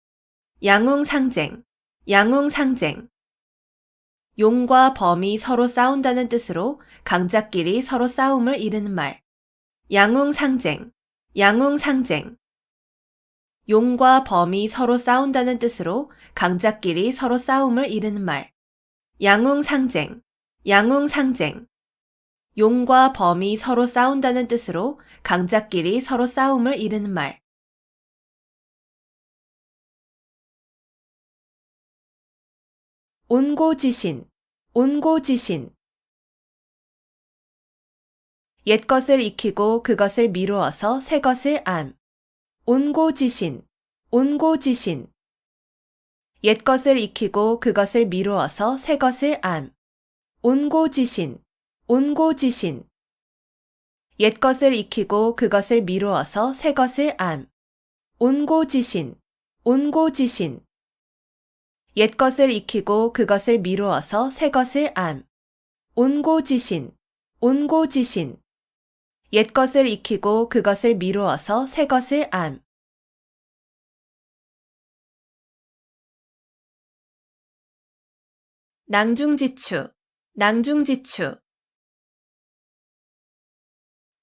양웅상쟁, 양웅상쟁. 용과 범이 서로 싸운다는 뜻으로 강자끼리 서로 싸움을 이르는 말. 양웅상쟁. 양웅상쟁. 용과 범이 서로 싸운다는 뜻으로 강자끼리 서로 싸움을 이르는 말. 양웅상쟁. 양웅상쟁. 용과 범이 서로 싸운다는 뜻으로 강자끼리 서로 싸움을 이르는 말. 온고지신. 온고지신. 옛것을 익히고 그것을 미루어서 새것을 암. 온고지신. 온고지신. 옛것을 익히고 그것을 미루어서 새것을 암. 온고지신. 온고지신. 옛것을 익히고 그것을 미루어서 새것을 암. 온고지신. 온고지신. 옛것을 익히고 그것을 미루어서 새것을 암. 온고지신. 온고지신. 옛것을 익히고 그것을 미루어서 새것을 암. 낭중지추. 낭중지추.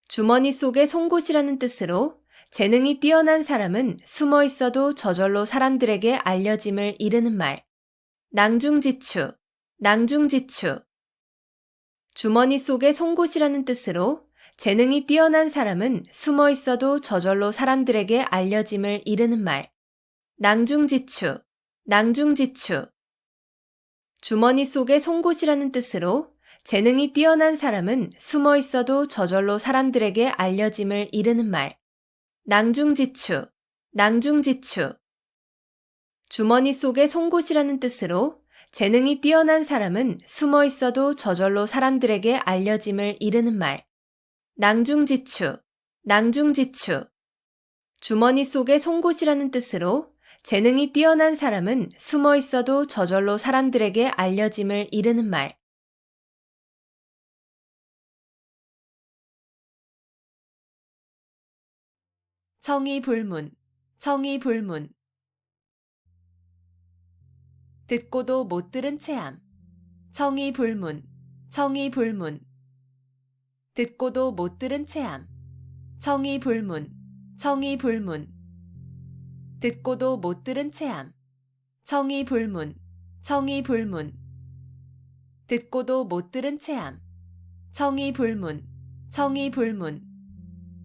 주머니 속의 송곳이라는 뜻으로 재능이 뛰어난 사람은 숨어 있어도 저절로 사람들에게 알려짐을 이르는 말. 낭중지추. 낭중지추. 주머니 속의 송곳이라는 뜻으로 재능이 뛰어난 사람은 숨어 있어도 저절로 사람들에게 알려짐을 이르는 말. 낭중지추. 낭중지추. 주머니 속의 송곳이라는 뜻으로 재능이 뛰어난 사람은 숨어 있어도 저절로 사람들에게 알려짐을 이르는 말. 낭중지추. 낭중지추. 주머니 속의 송곳이라는 뜻으로 재능이 뛰어난 사람은 숨어 있어도 저절로 사람들에게 알려짐을 이르는 말. 낭중지추. 낭중지추. 주머니 속의 송곳이라는 뜻으로 재능이 뛰어난 사람은 숨어 있어도 저절로 사람들에게 알려짐을 이르는 말. 청이불문. 청이불문. 듣고도 못 들은 체함. 청이불문. 청이불문. 듣고도 못 들은 체함. 청이불문. 청이불문. 듣고도 못 들은 체함. 청이불문. 청이불문. 듣고도 못 들은 체함. 청이불문. 청이불문.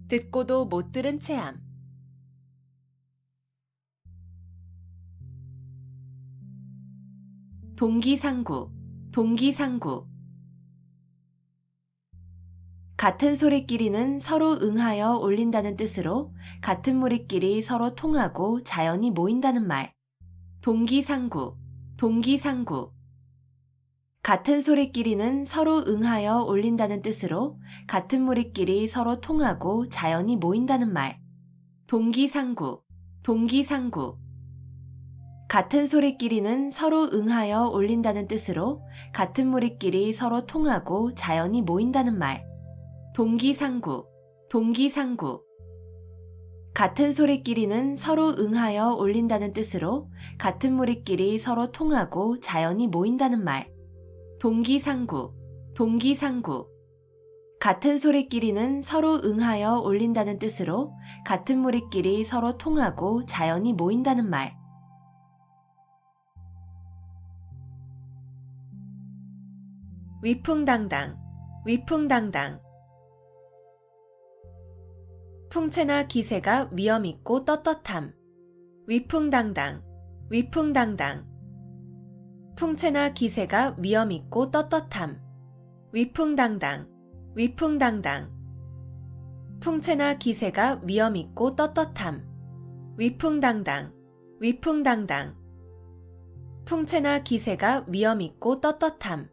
듣고도 못 들은 체함. 동기상구. 동기상구. 같은 소리끼리는 서로 응하여 올린다는 뜻으로 같은 무리끼리 서로 통하고 자연히 모인다는 말. 동기상구. 동기상구. 같은 소리끼리는 서로 응하여 올린다는 뜻으로 같은 무리끼리 서로 통하고 자연히 모인다는 말. 동기상구. 동기상구. 같은 소리끼리는 서로 응하여 올린다는 뜻으로 같은 무리끼리 서로 통하고 자연히 모인다는 말. 동기상구. 동기상구. 같은 소리끼리는 서로 응하여 올린다는 뜻으로 같은 무리끼리 서로 통하고 자연히 모인다는 말. 동기상구. 동기상구. 같은 소리끼리는 서로 응하여 올린다는 뜻으로 같은 무리끼리 서로 통하고 자연히 모인다는 말. 위풍당당. 위풍당당. 풍채나 기세가 위엄있고 떳떳함. 위풍당당. 위풍당당. 풍채나 기세가 위엄있고 떳떳함. 위풍당당. 위풍당당. 풍채나 기세가 위엄있고 떳떳함. 위풍당당. 위풍당당. 풍채나 기세가 위엄있고 떳떳함.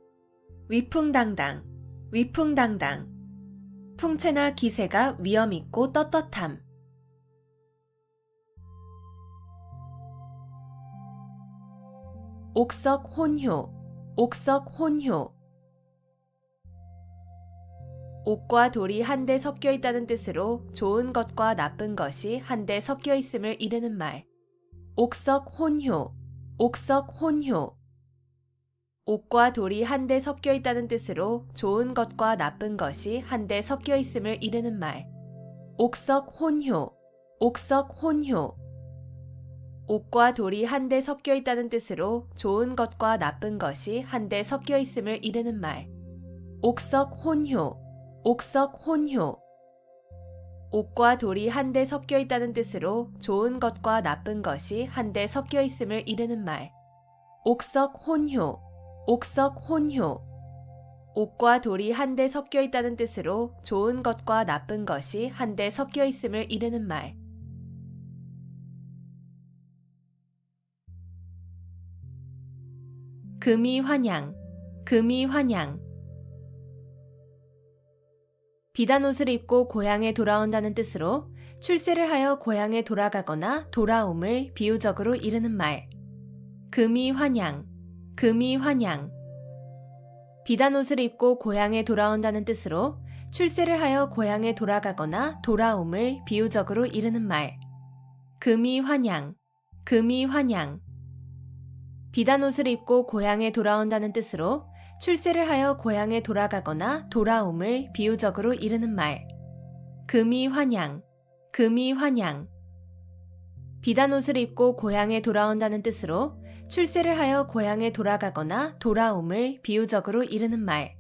위풍당당. 위풍당당. 풍채나 기세가 위엄있고 떳떳함. 옥석혼효. 옥석혼효. 옥과 돌이 한데 섞여 있다는 뜻으로 좋은 것과 나쁜 것이 한데 섞여 있음을 이르는 말. 옥석혼효. 옥석 혼효. 옥과 돌이 한데 섞여 있다는 뜻으로 좋은 것과 나쁜 것이 한데 섞여 있음을 이르는 말. 옥석 혼효. 옥석 혼효. 옥과 돌이 한데 섞여 있다는 뜻으로 좋은 것과 나쁜 것이 한데 섞여 있음을 이르는 말. 옥석 혼효. 옥석 혼효. 옥과 돌이 한데 섞여 있다는 뜻으로 좋은 것과 나쁜 것이 한데 섞여 있음을 이르는 말. 옥석 혼효. 옥석 혼효. 옥과 돌이 한데 섞여 있다는 뜻으로 좋은 것과 나쁜 것이 한데 섞여 있음을 이르는 말. 금이 환양. 금이 환양. 비단 옷을 입고 고향에 돌아온다는 뜻으로 출세를 하여 고향에 돌아가거나 돌아옴을 비유적으로 이르는 말. 금이 환양. 금이 환양. 비단 옷을 입고 고향에 돌아온다는 뜻으로 출세를 하여 고향에 돌아가거나 돌아옴을 비유적으로 이르는 말. 금이 환양. 금이 환양. 비단 옷을 입고 고향에 돌아온다는 뜻으로 출세를 하여 고향에 돌아가거나 돌아옴을 비유적으로 이르는 말. 금이 환양. 금이 환양. 비단 옷을 입고 고향에 돌아온다는 뜻으로 출세를 하여 고향에 돌아가거나 돌아옴을 비유적으로 이르는 말.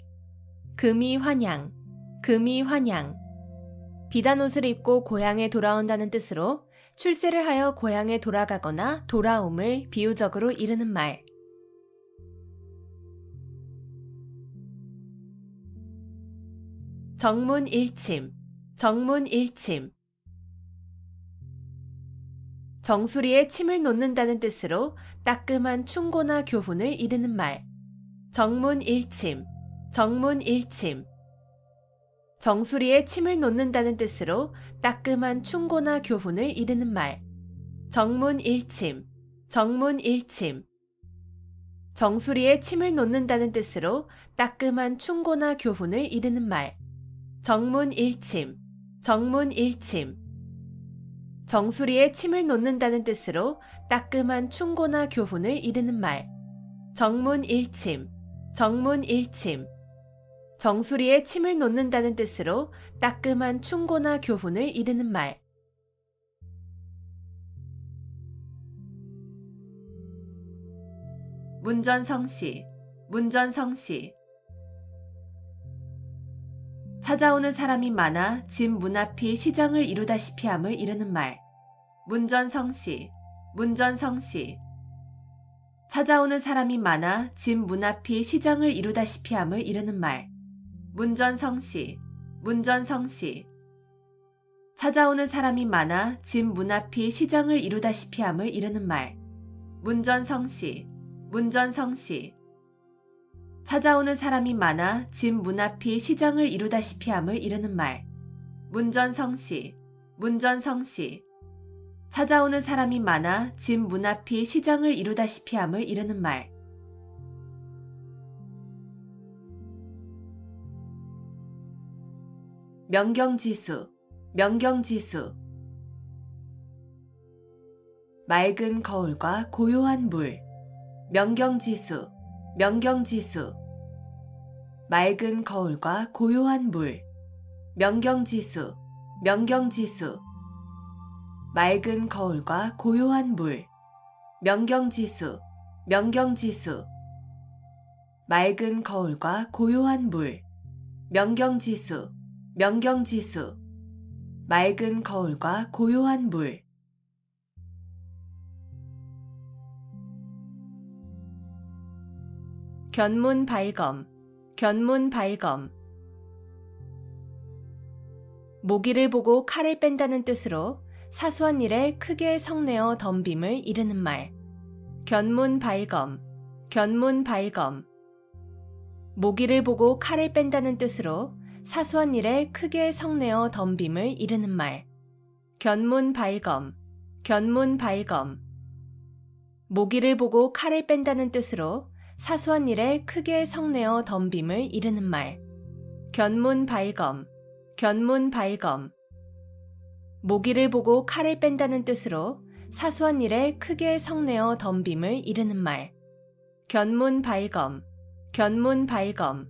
금이 환양. 금이 환양. 비단 옷을 입고 고향에 돌아온다는 뜻으로 출세를 하여 고향에 돌아가거나 돌아옴을 비유적으로 이르는 말. 정문일침. 정문일침. 정수리에 침을 놓는다는 뜻으로 따끔한 충고나 교훈을 이르는 말. 정문일침. 정문일침. 정수리에 침을 놓는다는 뜻으로 따끔한 충고나 교훈을 이르는 말. 정문일침. 정문일침. 정수리에 침을 놓는다는 뜻으로 따끔한 충고나 교훈을 이르는 말. 정문일침. 정문일침. 정수리에 침을 놓는다는 뜻으로 따끔한 충고나 교훈을 이르는 말. 정문일침. 정문일침. 정수리에 침을 놓는다는 뜻으로 따끔한 충고나 교훈을 이르는 말. 문전성시. 문전성시. 찾아오는 사람이 많아 집 문 앞이 시장을 이루다시피 함을 이르는 말. 문전성시. 문전성시. 찾아오는 사람이 많아 집 문 앞이 시장을 이루다시피 함을 이르는 말. 문전성시. 문전성시. 찾아오는 사람이 많아 집 문 앞이 시장을 이루다시피 함을 이르는 말. 문전성시. 문전성시. 찾아오는 사람이 많아 집 문 앞이 시장을 이루다시피 함을 이르는 말. 문전성시. 문전성시. 찾아오는 사람이 많아 집 문 앞이 시장을 이루다시피 함을 이르는 말. 명경지수. 명경지수. 맑은 거울과 고요한 물. 명경지수. 명경지수. 맑은 거울과 고요한 물. 명경지수. 명경지수. 맑은 거울과 고요한 물. 명경지수. 명경지수. 맑은 거울과 고요한 물. 명경지수. 명경지수. 맑은 거울과 고요한 물. 견문발검. 견문발검. 모기를 보고 칼을 뺀다는 뜻으로 사소한 일에 크게 성내어 덤빔을 이르는 말. 견문발검. 견문발검. 모기를 보고 칼을 뺀다는 뜻으로 사소한 일에 크게 성내어 덤빔을 이르는 말. 견문발검. 견문발검. 모기를 보고 칼을 뺀다는 뜻으로 사소한 일에 크게 성내어 덤빔을 이르는 말. 견문발검. 견문발검. 모기를 보고 칼을 뺀다는 뜻으로 사소한 일에 크게 성내어 덤빔을 이르는 말. 견문 발검, 견문 발검.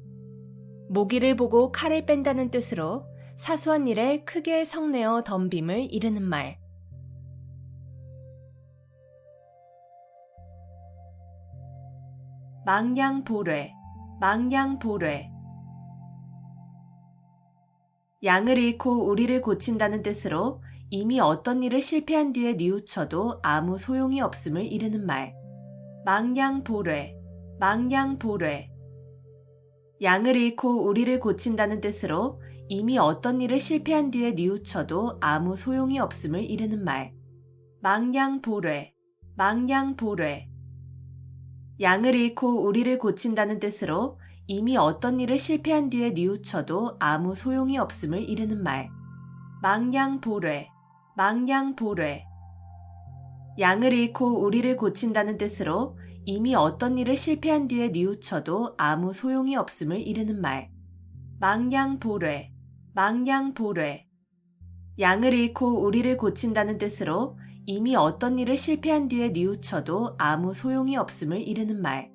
모기를 보고 칼을 뺀다는 뜻으로 사소한 일에 크게 성내어 덤빔을 이르는 말. 망량보뢰, 망량보뢰. 양을 잃고 우리를 고친다는 뜻으로 이미 어떤 일을 실패한 뒤에 뉘우쳐도 아무 소용이 없음을 이르는 말. 망량보뢰, 망량보뢰. 양을 잃고 우리를 고친다는 뜻으로 이미 어떤 일을 실패한 뒤에 뉘우쳐도 아무 소용이 없음을 이르는 말. 망량보뢰, 망량보뢰. 양을 잃고 우리를 고친다는 뜻으로 이미 어떤 일을 실패한 뒤에 뉘우쳐도 아무 소용이 없음을 이르는 말. 망량보뢰, 망량보뢰. 양을 잃고 우리를 고친다는 뜻으로 이미 어떤 일을 실패한 뒤에 뉘우쳐도 아무 소용이 없음을 이르는 말. 망량보뢰, 망량보뢰. 양을 잃고 우리를 고친다는 뜻으로 이미 어떤 일을 실패한 뒤에 뉘우쳐도 아무 소용이 없음을 이르는 말.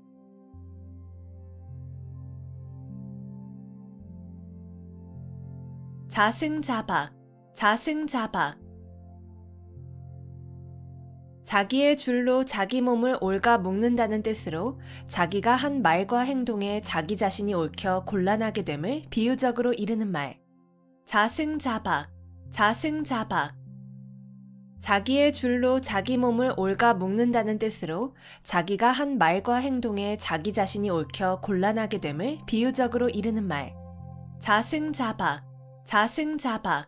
자승자박, 자승자박. 자기의 줄로 자기 몸을 옳가 묶는다는 뜻으로 자기가 한 말과 행동에 자기 자신이 옳혀 곤란하게 됨을 비유적으로 이르는 말. 자승자박, 자승자박. 자기의 줄로 자기 몸을 옳가 묶는다는 뜻으로 자기가 한 말과 행동에 자기 자신이 옳혀 곤란하게 됨을 비유적으로 이르는 말. 자승자박, 자승자박.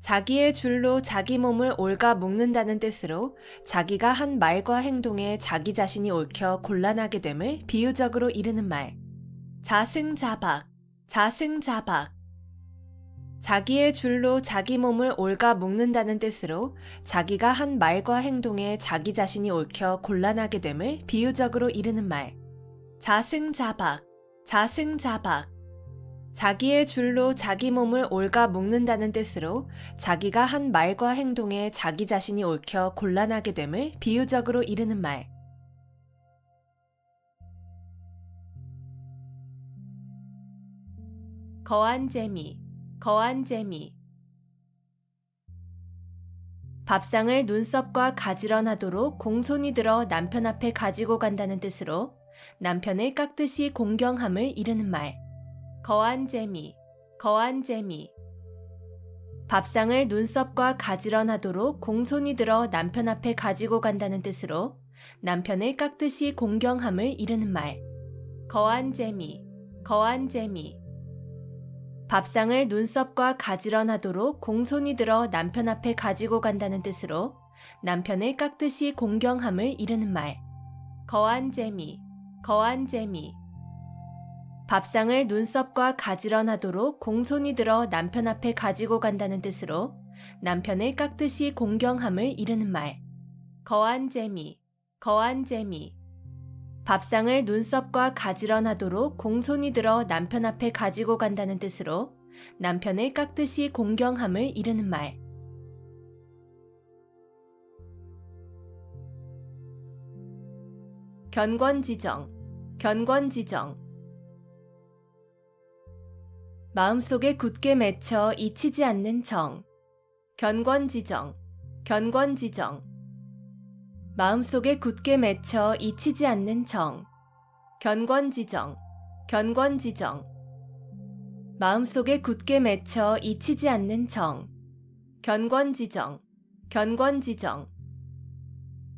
자기의 줄로 자기 몸을 옳가 묶는다는 뜻으로 자기가 한 말과 행동에 자기 자신이 옳혀 곤란하게 됨을 비유적으로 이르는 말. 자승자박, 자승자박. 자기의 줄로 자기 몸을 옳가 묶는다는 뜻으로 자기가 한 말과 행동에 자기 자신이 옳혀 곤란하게 됨을 비유적으로 이르는 말. 자승자박, 자승자박. 자기의 줄로 자기 몸을 옳가 묶는다는 뜻으로 자기가 한 말과 행동에 자기 자신이 옳혀 곤란하게 됨을 비유적으로 이르는 말. 거한 재미, 거한 재미. 밥상을 눈썹과 가지런하도록 공손히 들어 남편 앞에 가지고 간다는 뜻으로 남편을 깎듯이 공경함을 이르는 말. 거한 재미, 거한 재미. 밥상을 눈썹과 가지런하도록 공손히 들어 남편 앞에 가지고 간다는 뜻으로 남편을 깎듯이 공경함을 이르는 말. 거한 재미, 거한 재미. 밥상을 눈썹과 가지런하도록 공손히 들어 남편 앞에 가지고 간다는 뜻으로 남편을 깎듯이 공경함을 이르는 말. 거한 재미, 거한 재미. 밥상을 눈썹과 가지런하도록 공손히 들어 남편 앞에 가지고 간다는 뜻으로 남편을 깎듯이 공경함을 이르는 말. 거한 재미, 거한 재미. 밥상을 눈썹과 가지런하도록 공손히 들어 남편 앞에 가지고 간다는 뜻으로 남편을 깎듯이 공경함을 이르는 말. 견권지정, 견권지정. 마음속에 굳게 맺혀 잊히지 않는 정. 견권지정, 견권지정. 마음속에 굳게 맺혀 잊히지 않는 정. 견권지정, 견권지정. 마음속에 굳게 맺혀 잊히지 않는 정. 견권지정, 견권지정.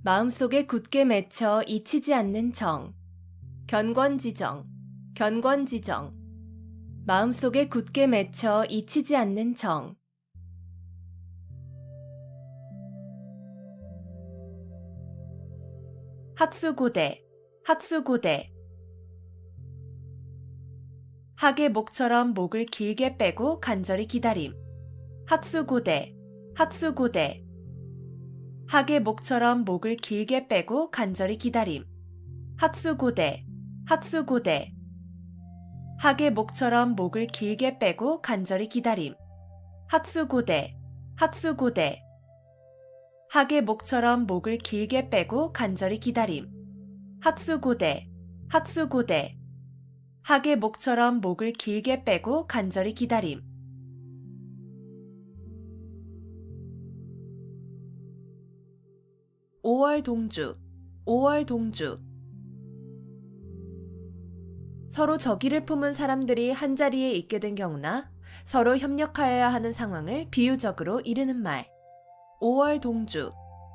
마음속에 굳게 맺혀 잊히지 않는 정. 견권지정, 견권지정. 마음속에 굳게 맺혀 잊히지 않는 정. 학수고대, 학수고대. 학의 목처럼 목을 길게 빼고 간절히 기다림. 학수고대, 학수고대. 학의 목처럼 목을 길게 빼고 간절히 기다림. 학수고대, 학수고대. 학의 목처럼 목을 길게 빼고 간절히 기다림. 학수고대, 학수고대. 학의 목처럼 목을 길게 빼고 간절히 기다림. 학수고대, 학수고대. 학의 목처럼 목을 길게 빼고 간절히 기다림. 오월동주, 오월동주. 서로 적의를 품은 사람들이 한자리에 있게 된 경우나 서로 협력하여야 하는 상황을 비유적으로 이르는 말. 오월동주,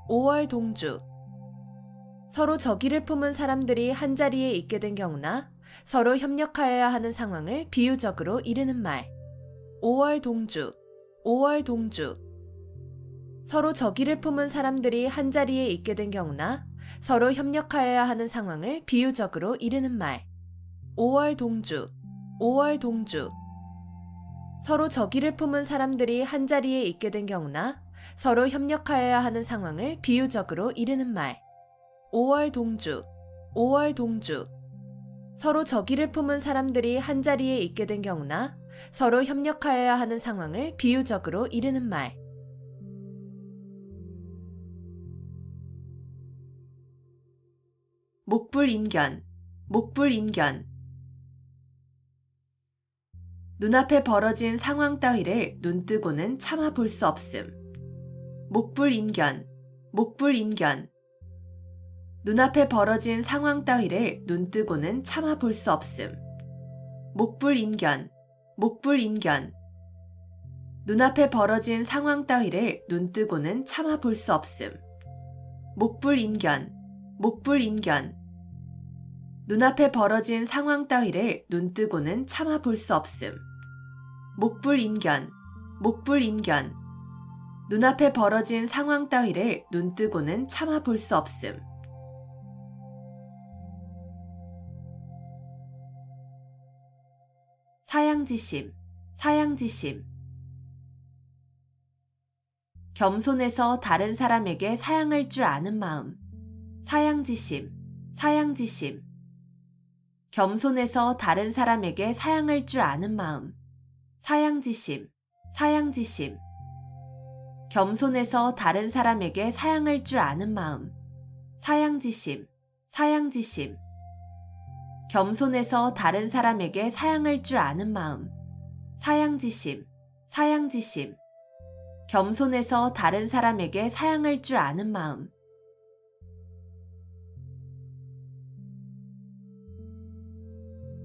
오월동주. 서로 적의를 품은 사람들이 한자리에 있게 된 경우나 서로 협력하여야 하는 상황을 비유적으로 이르는 말. 오월동주, 오월동주. 서로 적의를 품은 사람들이 한자리에 있게 된 경우나 서로 협력하여야 하는 상황을 비유적으로 이르는 말. 오월동주, 오월동주. 서로 적의를 품은 사람들이 한자리에 있게 된 경우나 서로 협력하여야 하는 상황을 비유적으로 이르는 말. 오월동주, 오월동주. 서로 적의를 품은 사람들이 한자리에 있게 된 경우나 서로 협력하여야 하는 상황을 비유적으로 이르는 말. 목불인견, 목불인견. 눈앞에 벌어진 상황 따위를 눈뜨고는 참아 볼 수 없음. 목불인견, 목불인견. 눈앞에 벌어진 상황 따위를 눈뜨고는 참아 볼 수 없음. 목불인견, 목불인견. 눈앞에 벌어진 상황 따위를 눈뜨고는 참아 볼 수 없음. 목불인견, 목불인견. 눈앞에 벌어진 상황 따위를 눈뜨고는 참아 볼 수 없음. 목불인견, 목불인견. 눈앞에 벌어진 상황 따위를 눈뜨고는 참아 볼 수 없음. 사양지심, 사양지심. 겸손해서 다른 사람에게 사양할 줄 아는 마음. 사양지심, 사양지심. 겸손해서 다른 사람에게 사양할 줄 아는 마음. 사양지심, 사양지심. 겸손해서 다른 사람에게 사양할 줄 아는 마음. 사양지심, 사양지심. 겸손해서 다른 사람에게 사양할 줄 아는 마음. 사양지심, 사양지심. 겸손해서 다른 사람에게 사양할 줄 아는 마음.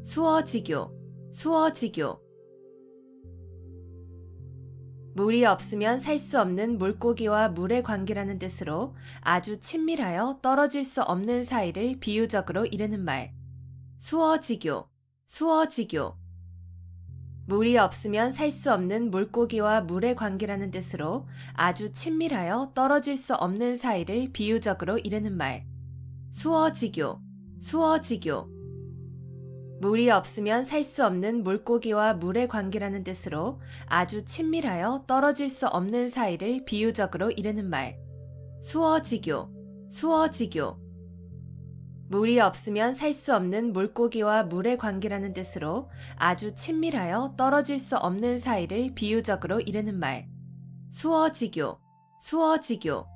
수어지교, 수어지교. 물이 없으면 살 수 없는 물고기와 물의 관계라는 뜻으로 아주 친밀하여 떨어질 수 없는 사이를 비유적으로 이르는 말. 수어지교, 수어지교. 물이 없으면 살 수 없는 물고기와 물의 관계라는 뜻으로 아주 친밀하여 떨어질 수 없는 사이를 비유적으로 이르는 말. 수어지교, 수어지교. 물이 없으면 살 수 없는 물고기와 물의 관계라는 뜻으로 아주 친밀하여 떨어질 수 없는 사이를 비유적으로 이르는 말. 수어지교, 수어지교. 물이 없으면 살 수 없는 물고기와 물의 관계라는 뜻으로 아주 친밀하여 떨어질 수 없는 사이를 비유적으로 이르는 말. 수어지교, 수어지교.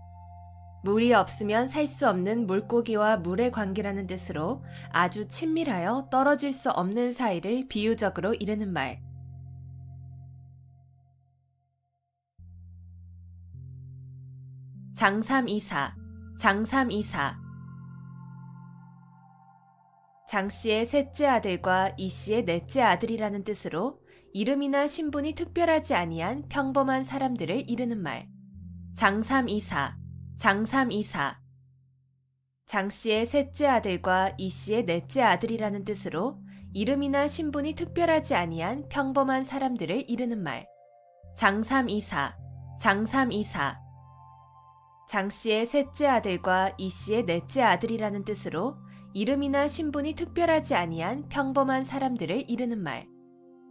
물이 없으면 살 수 없는 물고기와 물의 관계라는 뜻으로 아주 친밀하여 떨어질 수 없는 사이를 비유적으로 이르는 말. 장삼이사, 장삼이사. 장씨의 셋째 아들과 이씨의 넷째 아들이라는 뜻으로 이름이나 신분이 특별하지 아니한 평범한 사람들을 이르는 말. 장삼이사, 장삼이사. 장씨의 셋째 아들과 이씨의 넷째 아들이라는 뜻으로 이름이나 신분이 특별하지 아니한 평범한 사람들을 이르는 말. 장삼이사, 장삼이사. 장씨의 셋째 아들과 이씨의 넷째 아들이라는 뜻으로 이름이나 신분이 특별하지 아니한 평범한 사람들을 이르는 말.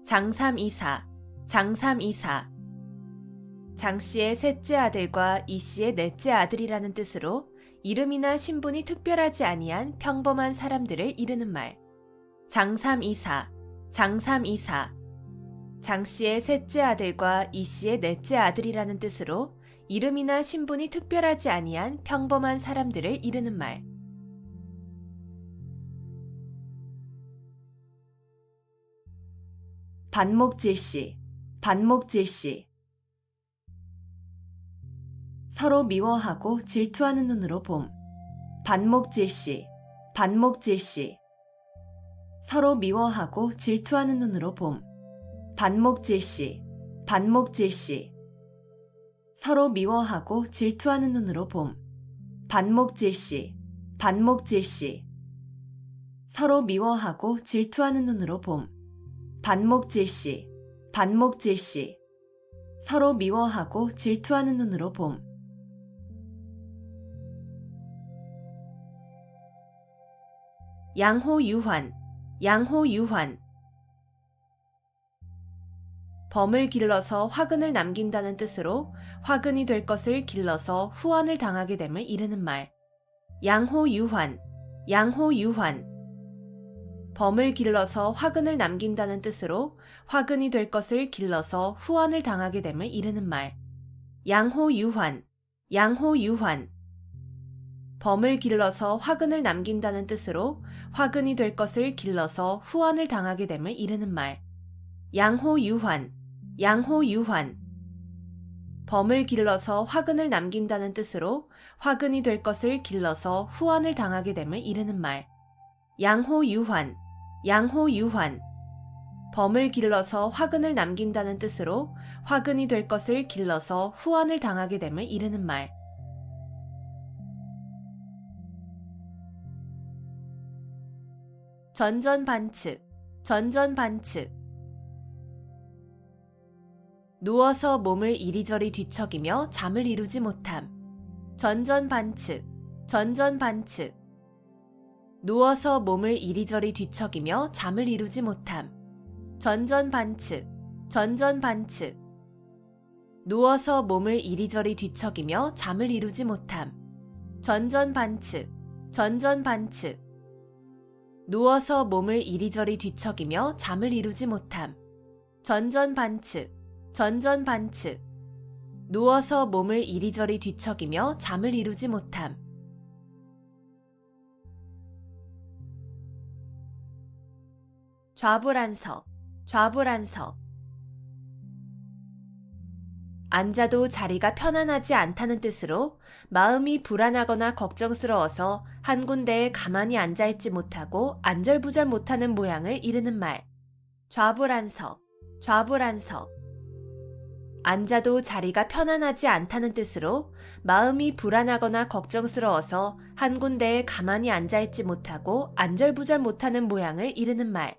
장삼이사, 장삼이사. 장씨의 셋째 아들과 이씨의 넷째 아들이라는 뜻으로 이름이나 신분이 특별하지 아니한 평범한 사람들을 이르는 말. 장삼이사, 장삼이사. 장씨의 셋째 아들과 이씨의 넷째 아들이라는 뜻으로 이름이나 신분이 특별하지 아니한 평범한 사람들을 이르는 말. 반목질시, 반목질시. 서로 미워하고 질투하는 눈으로 봄. 반목질시, 반목질시. 서로 미워하고 질투하는 눈으로 봄. 반목질시, 반목질시. 서로 미워하고 질투하는 눈으로 봄. 반목질시, 반목질시. 서로 미워하고 질투하는 눈으로 봄. 반목질시, 반목질시. 서로 미워하고 질투하는 눈으로 봄. 양호유환, 양호유환. 범을 길러서 화근을 남긴다는 뜻으로 화근이 될 것을 길러서 후환을 당하게 됨을 이르는 말. 양호유환, 양호유환. 범을 길러서 화근을 남긴다는 뜻으로 화근이 될 것을 길러서 후환을 당하게 됨을 이르는 말. 양호유환, 양호유환. 범을 길러서 화근을 남긴다는 뜻으로 화근이 될 것을 길러서 후환을 당하게 됨을 이르는 말. 양호유환, 양호유환. 범을 길러서 화근을 남긴다는 뜻으로 화근이 될 것을 길러서 후환을 당하게 됨을 이르는 말. 양호유환, 양호유환. 범을 길러서 화근을 남긴다는 뜻으로 화근이 될 것을 길러서 후환을 당하게 됨을 이르는 말. 전전반측, 전전반측. 누워서 몸을 이리저리 뒤척이며 잠을 이루지 못함. 전전반측, 전전반측. 누워서 몸을 이리저리 뒤척이며 잠을 이루지 못함. 전전반측, 전전반측. 누워서 몸을 이리저리 뒤척이며 잠을 이루지 못함. 전전반측, 전전반측. 누워서 몸을 이리저리 뒤척이며 잠을 이루지 못함. 전전반측, 전전반측. 누워서 몸을 이리저리 뒤척이며 잠을 이루지 못함. 좌불안석, 좌불안석. 앉아도 자리가 편안하지 않다는 뜻으로 마음이 불안하거나 걱정스러워서 한 군데에 가만히 앉아있지 못하고 안절부절 못하는 모양을 이르는 말. 좌불안석, 좌불안석. 앉아도 자리가 편안하지 않다는 뜻으로 마음이 불안하거나 걱정스러워서 한 군데에 가만히 앉아있지 못하고 안절부절 못하는 모양을 이르는 말.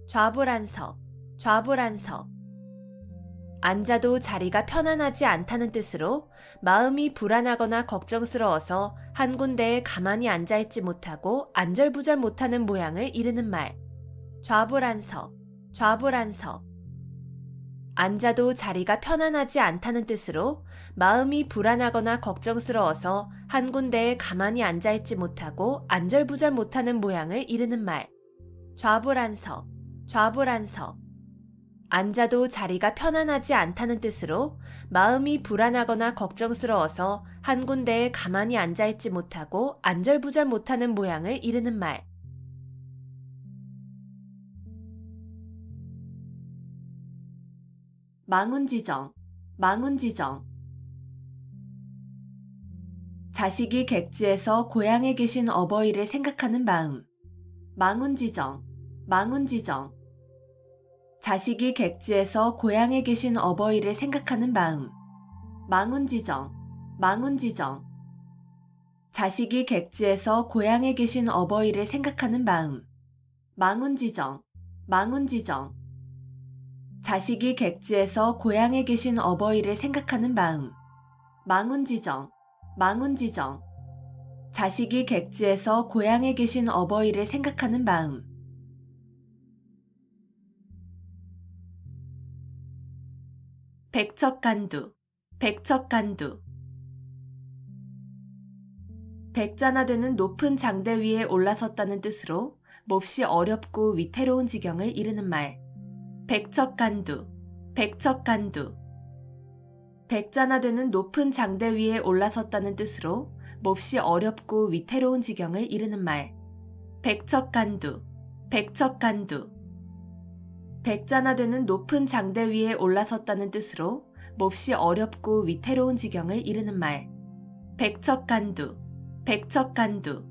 좌불안석, 좌불안석. 앉아도 자리가 편안하지 않다는 뜻으로 마음이 불안하거나 걱정스러워서 한 군데에 가만히 앉아있지 못하고 안절부절 못하는 모양을 이르는 말. 좌불안석, 좌불안석. 앉아도 자리가 편안하지 않다는 뜻으로 마음이 불안하거나 걱정스러워서 한 군데에 가만히 앉아있지 못하고 안절부절 못하는 모양을 이르는 말. 좌불안석, 좌불안석. 앉아도 자리가 편안하지 않다는 뜻으로 마음이 불안하거나 걱정스러워서 한 군데에 가만히 앉아있지 못하고 안절부절 못하는 모양을 이르는 말. 망운지정, 망운지정. 자식이 객지에서 고향에 계신 어버이를 생각하는 마음. 망운지정, 망운지정. 자식이 객지에서 고향에 계신 어버이를 생각하는 마음. 망운지정, 망운지정. 자식이 객지에서 고향에 계신 어버이를 생각하는 마음. 망운지정, 망운지정. 자식이 객지에서 고향에 계신 어버이를 생각하는 마음. 망운지정, 망운지정. 자식이 객지에서 고향에 계신 어버이를 생각하는 마음. 백척간두, 백척간두. 백자나 되는 높은 장대 위에 올라섰다는 뜻으로 몹시 어렵고 위태로운 지경을 이르는 말. 백척간두, 백척간두. 백자나 되는 높은 장대 위에 올라섰다는 뜻으로 몹시 어렵고 위태로운 지경을 이르는 말. 백척간두, 백척간두. 백자나 되는 높은 장대 위에 올라섰다는 뜻으로 몹시 어렵고 위태로운 지경을 이르는 말. 백척간두, 백척간두.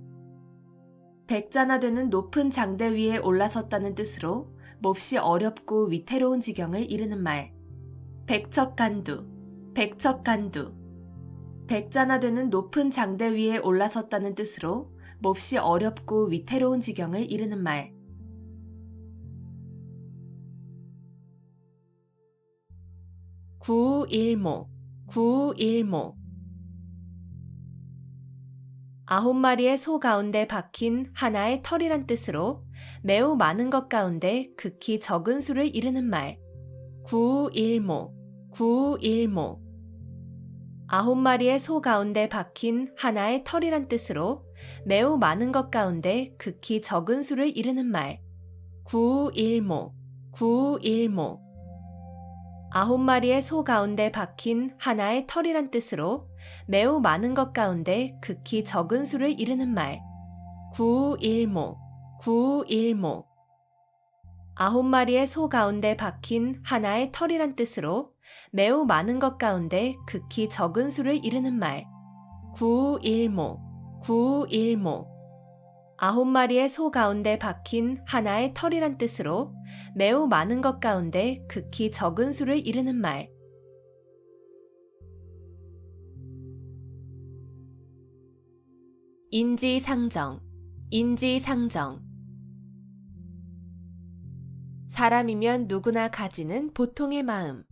백자나 되는 높은 장대 위에 올라섰다는 뜻으로 몹시 어렵고 위태로운 지경을 이르는 말. 백척간두, 백척간두. 백자나 되는 높은 장대 위에 올라섰다는 뜻으로 몹시 어렵고 위태로운 지경을 이르는 말. 구일모, 구일모. 9마리의 소 가운데 박힌 하나의 털이란 뜻으로 매우 많은 것 가운데 극히 적은 수를 이르는 말. 구일모, 구일모. 9마리의 소 가운데 박힌 하나의 털이란 뜻으로 매우 많은 것 가운데 극히 적은 수를 이르는 말. 구일모, 구일모. 9마리의 소 가운데 박힌 하나의 털이란 뜻으로 매우 많은 것 가운데 극히 적은 수를 이르는 말. 구일모, 구일모. 9마리의 소 가운데 박힌 하나의 털이란 뜻으로 매우 많은 것 가운데 극히 적은 수를 이르는 말. 구일모, 구일모. 9마리의 소 가운데 박힌 하나의 털이란 뜻으로 매우 많은 것 가운데 극히 적은 수를 이르는 말. 인지상정, 인지상정. 사람이면 누구나 가지는 보통의 마음.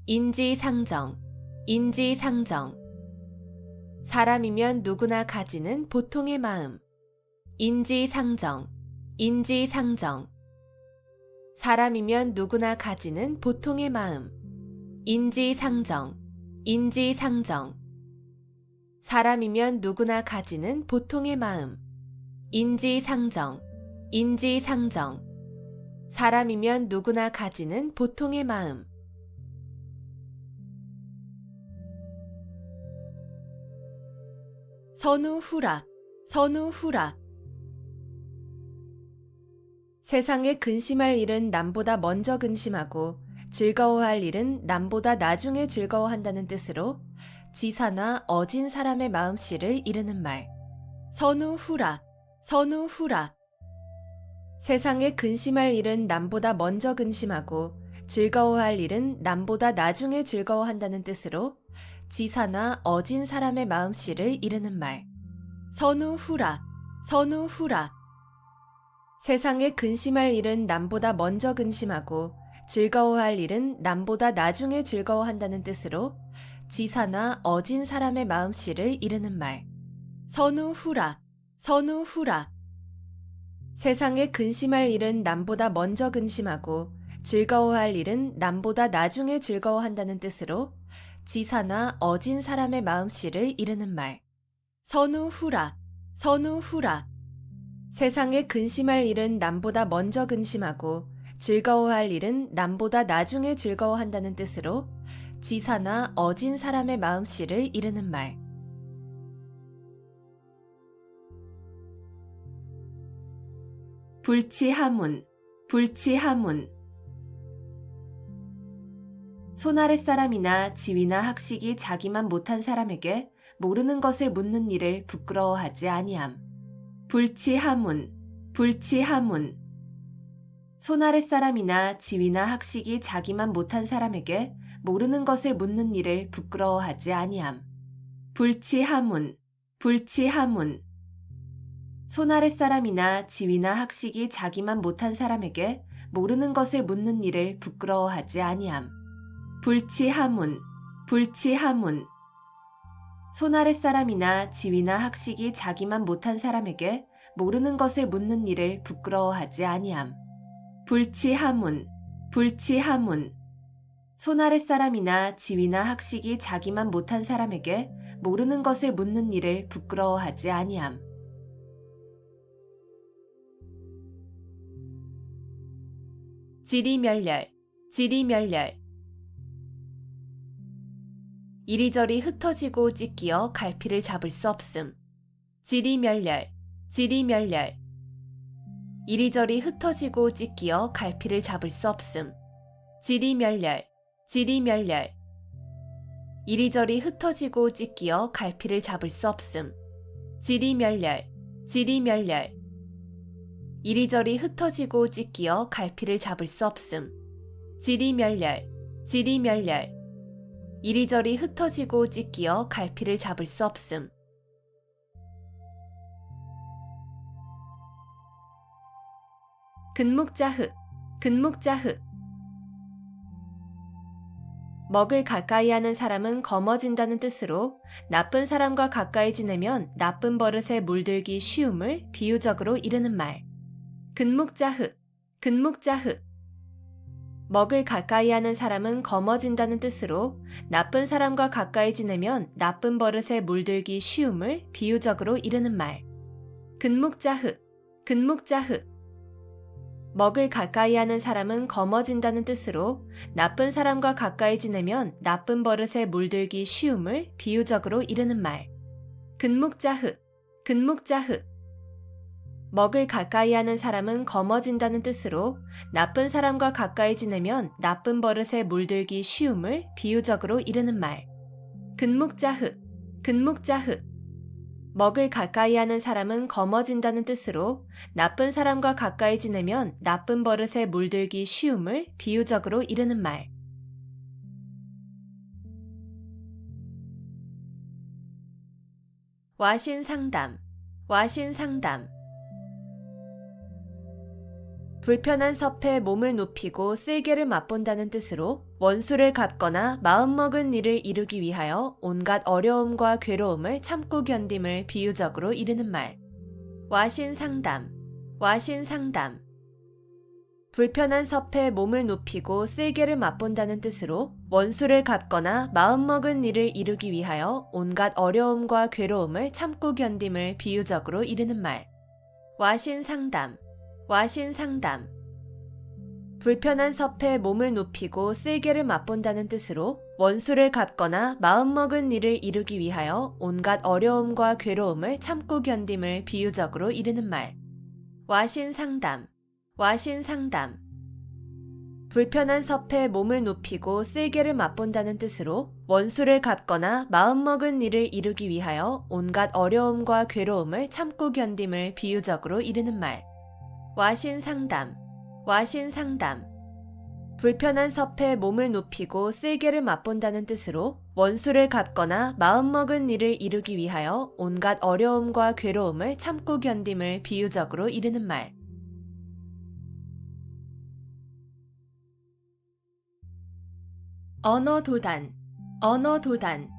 인지상정, 인지상정. 사람이면 누구나 가지는 보통의 마음. 인지상정, 인지상정. 사람이면 누구나 가지는 보통의 마음. 인지상정, 인지상정. 사람이면 누구나 가지는 보통의 마음. 인지상정, 인지상정. 사람이면 누구나 가지는 보통의 마음. 선우후락, 선우후락. 세상에 근심할 일은 남보다 먼저 근심하고 즐거워할 일은 남보다 나중에 즐거워한다는 뜻으로 지사나 어진 사람의 마음씨를 이르는 말. 선우후락, 선우후락. 세상에 근심할 일은 남보다 먼저 근심하고 즐거워할 일은 남보다 나중에 즐거워한다는 뜻으로 지사나 어진 사람의 마음씨를 이르는 말. 선우후락, 선우후락. 세상에 근심할 일은 남보다 먼저 근심하고 즐거워할 일은 남보다 나중에 즐거워한다는 뜻으로 지사나 어진 사람의 마음씨를 이르는 말. 선우후락, 선우후락. 세상에 근심할 일은 남보다 먼저 근심하고 즐거워할 일은 남보다 나중에 즐거워한다는 뜻으로 지사나 어진 사람의 마음씨를 이르는 말. 선우후락, 선우후락. 세상에 근심할 일은 남보다 먼저 근심하고 즐거워할 일은 남보다 나중에 즐거워한다는 뜻으로 지사나 어진 사람의 마음씨를 이르는 말. 불치하문, 불치하문. 손아랫 사람이나 지위나 학식이 자기만 못한 사람에게 모르는 것을 묻는 일을 부끄러워하지 아니함. 불치하문, 불치하문. 손아랫 사람이나 지위나 학식이 자기만 못한 사람에게 모르는 것을 묻는 일을 부끄러워하지 아니함. 불치하문, 불치하문. 손아랫 사람이나 지위나 학식이 자기만 못한 사람에게 모르는 것을 묻는 일을 부끄러워하지 아니함. 불치하문, 불치하문. 손아랫 사람이나 지위나 학식이 자기만 못한 사람에게 모르는 것을 묻는 일을 부끄러워하지 아니함. 불치하문, 불치하문. 손아랫 사람이나 지위나 학식이 자기만 못한 사람에게 모르는 것을 묻는 일을 부끄러워하지 아니함. 지리멸렬, 지리멸렬. 이리저리 흩어지고 찢기어 갈피를 잡을 수 없음. 지리멸렬, 지리멸렬. 이리저리 흩어지고 찢기어 갈피를 잡을 수 없음. 지리멸렬, 지리멸렬. 이리저리 흩어지고 찢기어 갈피를 잡을 수 없음. 지리멸렬, 지리멸렬. 이리저리 흩어지고 찢기어 갈피를 잡을 수 없음. 지리멸렬, 지리멸렬. 이리저리 흩어지고 찢기어 갈피를 잡을 수 없음. 근묵자흑, 근묵자흑. 먹을 가까이 하는 사람은 검어진다는 뜻으로 나쁜 사람과 가까이 지내면 나쁜 버릇에 물들기 쉬움을 비유적으로 이르는 말. 근묵자흑, 근묵자흑. 먹을 가까이 하는 사람은 검어진다는 뜻으로 나쁜 사람과 가까이 지내면 나쁜 버릇에 물들기 쉬움을 비유적으로 이르는 말. 근묵자흑, 근묵자흑. 먹을 가까이 하는 사람은 검어진다는 뜻으로 나쁜 사람과 가까이 지내면 나쁜 버릇에 물들기 쉬움을 비유적으로 이르는 말. 근묵자흑, 근묵자흑. 먹을 가까이 하는 사람은 검어진다는 뜻으로 나쁜 사람과 가까이 지내면 나쁜 버릇에 물들기 쉬움을 비유적으로 이르는 말. 근묵자흑, 근묵자흑. 먹을 가까이 하는 사람은 검어진다는 뜻으로 나쁜 사람과 가까이 지내면 나쁜 버릇에 물들기 쉬움을 비유적으로 이르는 말. 와신상담, 와신상담. 불편한 섭에 몸을 눕히고 쓸개를 맛본다는 뜻으로 원수를 갚거나 마음먹은 일을 이루기 위하여 온갖 어려움과 괴로움을 참고 견딤을 비유적으로 이르는 말. 와신상담, 와신상담. 불편한 섭에 몸을 눕히고 쓸개를 맛본다는 뜻으로 원수를 갚거나 마음먹은 일을 이루기 위하여 온갖 어려움과 괴로움을 참고 견딤을 비유적으로 이르는 말. 와신상담, 와신상담. 불편한 섭에 몸을 눕히고 쓸개를 맛본다는 뜻으로 원수를 갚거나 마음먹은 일을 이루기 위하여 온갖 어려움과 괴로움을 참고 견딤을 비유적으로 이르는 말. 와신상담, 와신상담. 불편한 섭에 몸을 눕히고 쓸개를 맛본다는 뜻으로 원수를 갚거나 마음먹은 일을 이루기 위하여 온갖 어려움과 괴로움을 참고 견딤을 비유적으로 이르는 말. 와신상담, 와신상담. 불편한 섭에 몸을 눕히고 쓸개를 맛본다는 뜻으로 원수를 갚거나 마음먹은 일을 이루기 위하여 온갖 어려움과 괴로움을 참고 견딤을 비유적으로 이르는 말. 언어도단, 언어도단.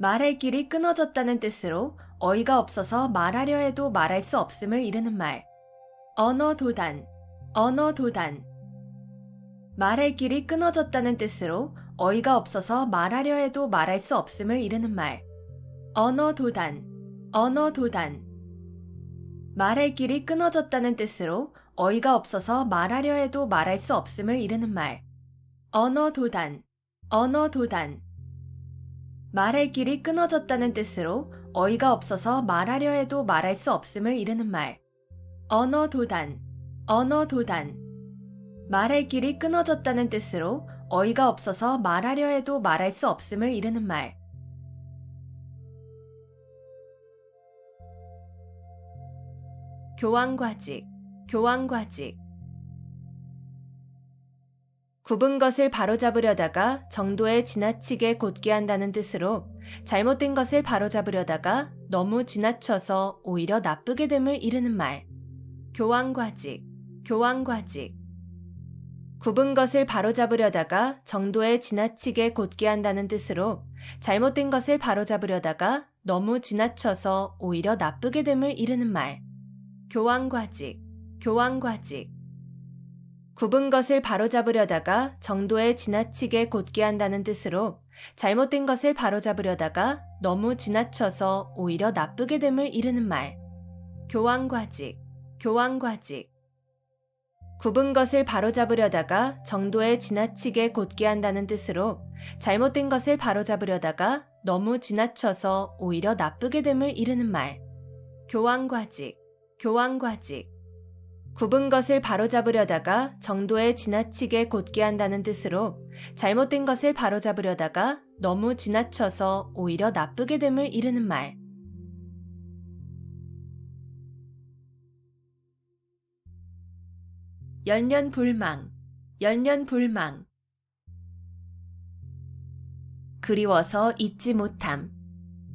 말할 길이 끊어졌다는 뜻으로 어이가 없어서 말하려 해도 말할 수 없음을 이르는 말. 언어도단, 언어도단. 말할 길이 끊어졌다는 뜻으로 어이가 없어서 말하려 해도 말할 수 없음을 이르는 말. 언어도단, 언어도단. 말할 길이 끊어졌다는 뜻으로 어이가 없어서 말하려 해도 말할 수 없음을 이르는 말. 언어도단, 언어도단. 말할 길이 끊어졌다는 뜻으로 어이가 없어서 말하려 해도 말할 수 없음을 이르는 말. 언어도단, 언어도단. 말할 길이 끊어졌다는 뜻으로 어이가 없어서 말하려 해도 말할 수 없음을 이르는 말. 교황과직, 교황과직. 굽은 것을 바로잡으려다가 정도에 지나치게 곧게 한다는 뜻으로 잘못된 것을 바로잡으려다가 너무 지나쳐서 오히려 나쁘게 됨을 이르는 말. 교황과직, 교황과직. 굽은 것을 바로잡으려다가 정도에 지나치게 곧게 한다는 뜻으로 잘못된 것을 바로잡으려다가 너무 지나쳐서 오히려 나쁘게 됨을 이르는 말. 교황과직, 교황과직. 굽은 것을 바로잡으려다가 정도에 지나치게 곧게 한다는 뜻으로 잘못된 것을 바로잡으려다가 너무 지나쳐서 오히려 나쁘게 됨을 이르는 말. 교황과직, 교황과직. 굽은 것을 바로잡으려다가 정도에 지나치게 곧게 한다는 뜻으로 잘못된 것을 바로잡으려다가 너무 지나쳐서 오히려 나쁘게 됨을 이르는 말. 교황과직, 교황과직. 굽은 것을 바로잡으려다가 정도에 지나치게 곧게 한다는 뜻으로 잘못된 것을 바로잡으려다가 너무 지나쳐서 오히려 나쁘게 됨을 이르는 말. 열년불망, 열년불망. 그리워서 잊지 못함.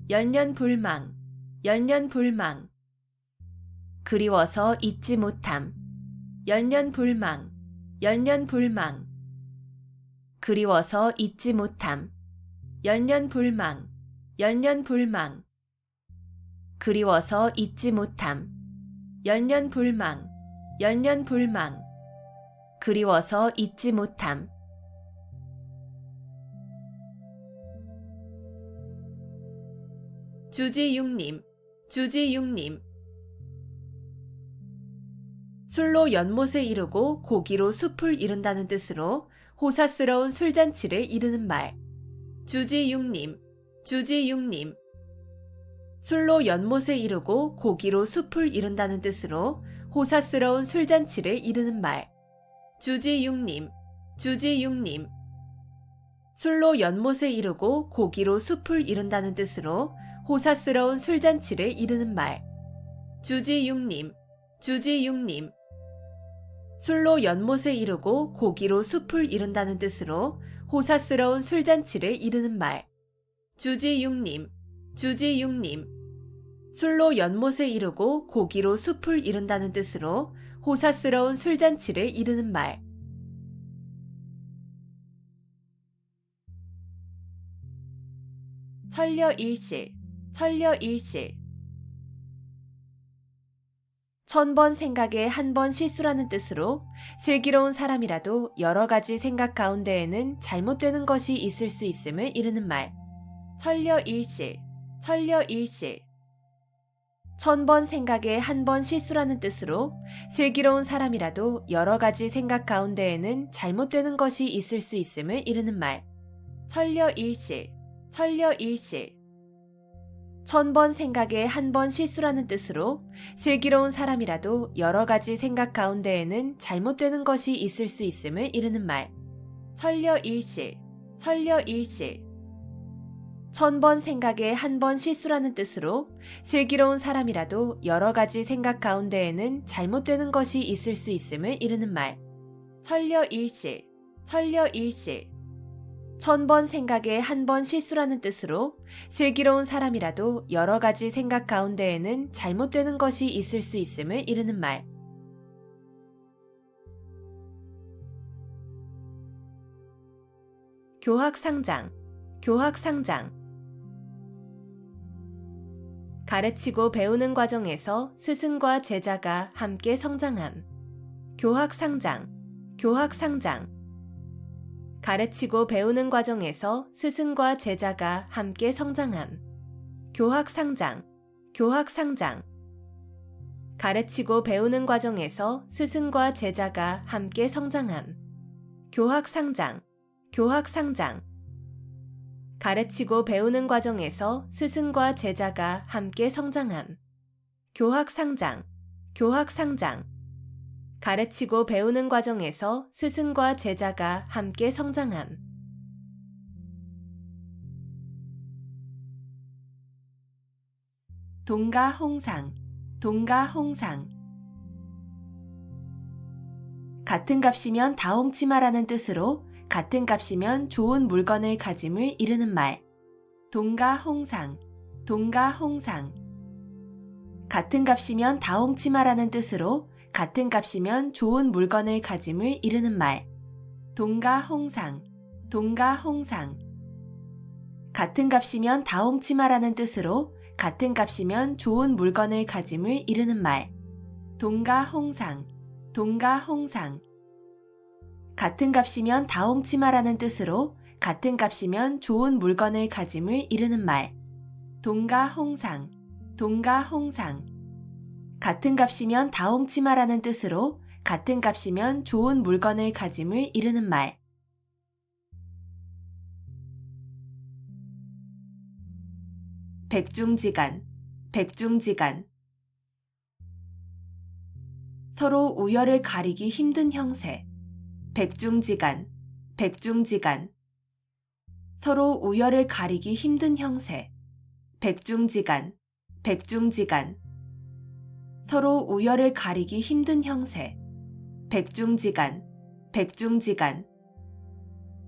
열년불망, 열년불망. 그리워서 잊지 못함. 열년불망, 열년불망. 그리워서 잊지 못함. 열년불망, 열년불망. 그리워서 잊지 못함. 열년불망, 열년불망. 그리워서 잊지 못함. 주지육님, 주지육님. 술로 연못을 이루고 고기로 숲을 이룬다는 뜻으로 호사스러운 술잔치를 이루는 말. 주지육님, 주지육님. 술로 연못을 이루고 고기로 숲을 이룬다는 뜻으로 호사스러운 술잔치를 이루는 말. 주지육님, 주지육님. 술로 연못을 이루고 고기로 숲을 이룬다는 뜻으로 호사스러운 술잔치를 이루는 말. 주지육님, 주지육님. 술로 연못을 이루고 고기로 숲을 이룬다는 뜻으로 호사스러운 술잔치를 이루는 말. 주지육님, 주지육님. 술로 연못을 이루고 고기로 숲을 이룬다는 뜻으로 호사스러운 술잔치를 이루는 말. 천려일실, 천려일실. 1000번 생각에 한 번 실수라는 뜻으로 슬기로운 사람이라도 여러 가지 생각 가운데에는 잘못되는 것이 있을 수 있음을 이르는 말. 천려일실, 천려일실. 1000번 생각에 한 번 실수라는 뜻으로 슬기로운 사람이라도 여러 가지 생각 가운데에는 잘못되는 것이 있을 수 있음을 이르는 말. 천려일실, 천려일실. 1000번 생각에 한 번 실수라는 뜻으로 슬기로운 사람이라도 여러 가지 생각 가운데에는 잘못되는 것이 있을 수 있음을 이르는 말. 천려일실, 천려일실. 1000번 생각에 한 번 실수라는 뜻으로 슬기로운 사람이라도 여러 가지 생각 가운데에는 잘못되는 것이 있을 수 있음을 이르는 말. 천려일실, 천려일실. 1000번 생각에 한 번 실수라는 뜻으로 슬기로운 사람이라도 여러 가지 생각 가운데에는 잘못되는 것이 있을 수 있음을 이르는 말. 교학상장, 교학상장. 가르치고 배우는 과정에서 스승과 제자가 함께 성장함. 교학상장, 교학상장. 가르치고 배우는 과정에서 스승과 제자가 함께 성장함. 교학상장, 교학상장. 가르치고 배우는 과정에서 스승과 제자가 함께 성장함. 교학상장, 교학상장. 가르치고 배우는 과정에서 스승과 제자가 함께 성장함. 교학상장, 교학상장. 가르치고 배우는 과정에서 스승과 제자가 함께 성장함. 동가홍상, 동가홍상. 같은 값이면 다 홍치 마라는 뜻으로 같은 값이면 좋은 물건을 가짐을 이르는 말. 동가홍상, 동가홍상. 같은 값이면 다 홍치 마라는 뜻으로 같은 값이면 좋은 물건을 가짐을 이르는 말. 동가홍상, 동가홍상. 같은 값이면 다 홍치 마라는 뜻으로 같은 값이면 좋은 물건을 가짐을 이르는 말. 동가홍상, 동가홍상. 같은 값이면 다 홍치 마라는 뜻으로 같은 값이면 좋은 물건을 가짐을 이르는 말. 동가홍상, 동가홍상. 같은 값이면 다 홍치 마라는 뜻으로 같은 값이면 좋은 물건을 가짐을 이르는 말. 백중지간, 백중지간. 서로 우열을 가리기 힘든 형세. 백중지간, 백중지간. 서로 우열을 가리기 힘든 형세. 백중지간, 백중지간. 서로 우열을 가리기 힘든 형세. 백중지간, 백중지간.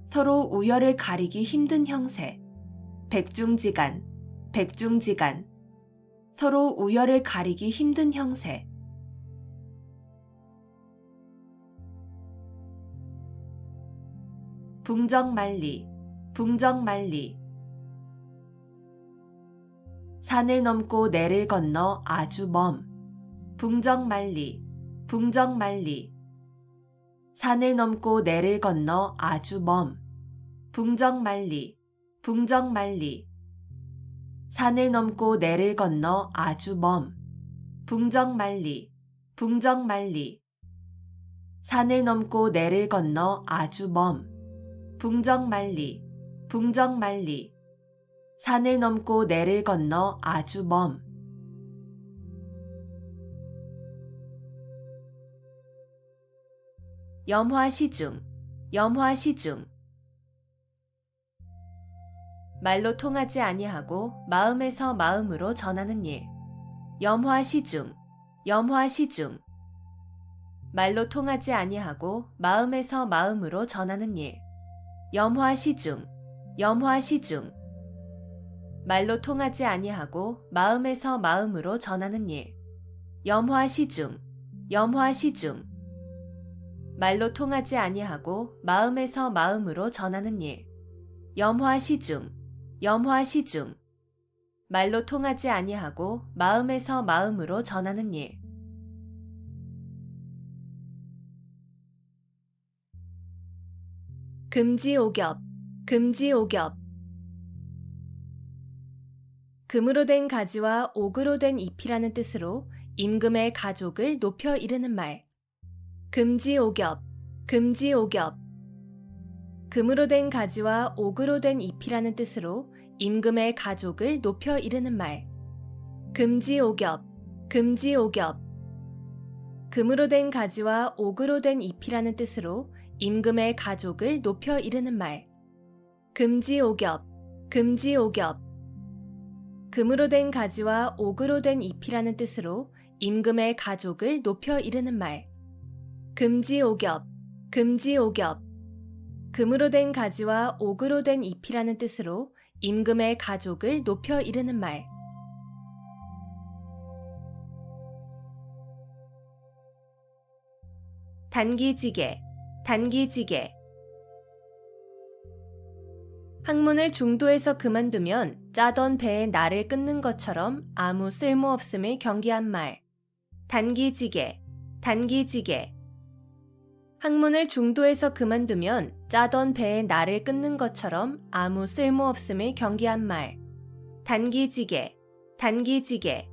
서로 우열을 가리기 힘든 형세. 백중지간, 백중지간. 서로 우열을 가리기 힘든 형세. 붕정만리, 붕정만리. 산을 넘고 내를 건너 아주 먼. 붕정만리, 붕정만리. 산을 넘고 내를 건너 아주 먼. 붕정만리, 붕정만리. 산을 넘고 내를 건너 아주 먼. 붕정만리, 붕정만리. 산을 넘고 내를 건너 아주 먼. 붕정만리, 붕정만리. 산을 넘고 내를 건너 아주 먼. 염화시중, 염화시중. 말로 통하지 아니하고 마음에서 마음으로 전하는 일. 염화시중, 염화시중. 말로 통하지 아니하고 마음에서 마음으로 전하는 일. 염화시중, 염화시중. 말로 통하지 아니하고 마음에서 마음으로 전하는 일. 염화시중, 염화시중. 말로 통하지 아니하고 마음에서 마음으로 전하는 일. 염화시중, 염화시중. 말로 통하지 아니하고 마음에서 마음으로 전하는 일. 금지오겹, 금지오겹. 금으로 된 가지와 옥으로 된 잎이라는 뜻으로 임금의 가족을 높여 이르는 말. 금지오겹, 금지오겹. 금으로 된 가지와 옥으로 된 잎이라는 뜻으로 임금의 가족을 높여 이르는 말. 금지오겹, 금지오겹. 금으로 된 가지와 옥으로 된 잎이라는 뜻으로 임금의 가족을 높여 이르는 말. 금지오겹, 금지오겹. 금으로 된 가지와 옥으로 된 잎이라는 뜻으로 임금의 가족을 높여 이르는 말. 금지오겹, 금지오겹. 금으로 된 가지와 옥으로 된 잎이라는 뜻으로 임금의 가족을 높여 이르는 말. 단기지개, 단기지개. 학문을 중도에서 그만두면 짜던 배에 날을 끊는 것처럼 아무 쓸모없음을 경계한 말. 단기지개, 단기지개. 학문을 중도에서 그만두면 짜던 배에 날을 끊는 것처럼 아무 쓸모없음을 경계한 말. 단기지개, 단기지개.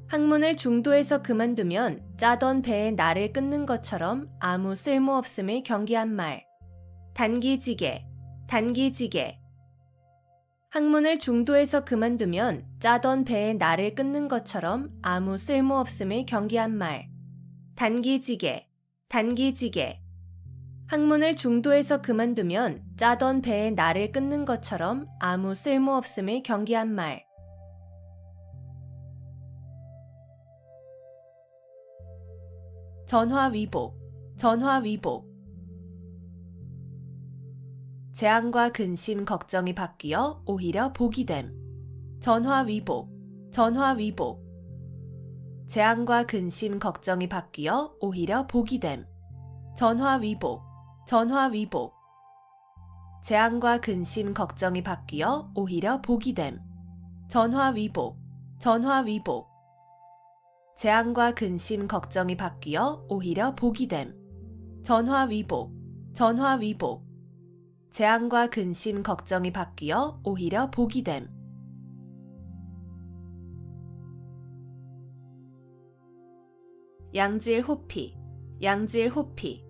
학문을 중도에서 그만두면 짜던 배에 날을 끊는 것처럼 아무 쓸모없음을 경계한 말. 단기지개, 단기지개. 학문을 중도에서 그만두면 짜던 배에 날을 끊는 것처럼 아무 쓸모없음을 경계한 말. 단기지개, 단기지개. 학문을 중도에서 그만두면 짜던 배에 날을 끊는 것처럼 아무 쓸모없음을 경계한 말. 전화위복, 전화위복. 재앙과 근심, 걱정이 바뀌어 오히려 복이 됨. 전화위복, 전화위복. 재앙과 근심, 걱정이 바뀌어 오히려 복이 됨. 전화위복, 전화위복. 재앙과 근심, 걱정이 바뀌어 오히려 복이 됨. 전화위복, 전화위복. 재앙과 근심, 걱정이 바뀌어 오히려 복이 됨. 전화위복, 전화위복. 재앙과 근심, 걱정이 바뀌어 오히려 복이 됨. 양질 호피, 양질 호피.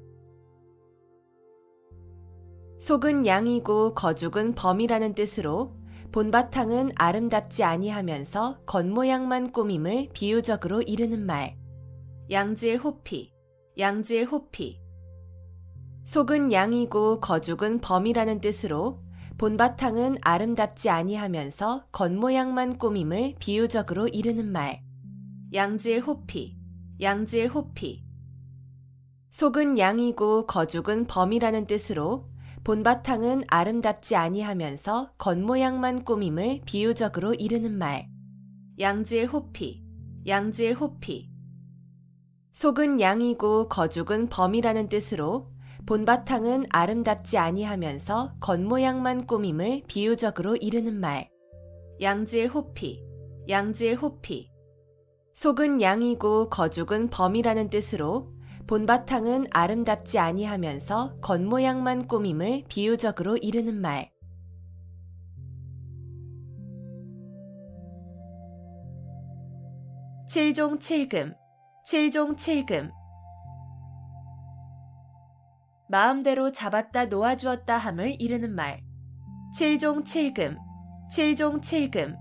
속은 양이고 거죽은 범이라는 뜻으로 본바탕은 아름답지 아니하면서 겉모양만 꾸밈을 비유적으로 이르는 말. 양질 호피, 양질 호피. 속은 양이고 거죽은 범이라는 뜻으로 본바탕은 아름답지 아니하면서 겉모양만 꾸밈을 비유적으로 이르는 말. 양질 호피, 양질 호피. 속은 양이고 거죽은 범이라는 뜻으로 본바탕은 아름답지 아니하면서 겉모양만 꾸밈을 비유적으로 이르는 말. 양질 호피, 양질 호피. 속은 양이고 거죽은 범이라는 뜻으로 본바탕은 아름답지 아니하면서 겉모양만 꾸밈을 비유적으로 이르는 말. 양질 호피, 양질 호피. 속은 양이고 거죽은 범이라는 뜻으로 본바탕은 아름답지 아니하면서 겉모양만 꾸밈을 비유적으로 이르는 말. 칠종칠금, 칠종칠금. 마음대로 잡았다 놓아주었다 함을 이르는 말. 칠종칠금, 칠종칠금.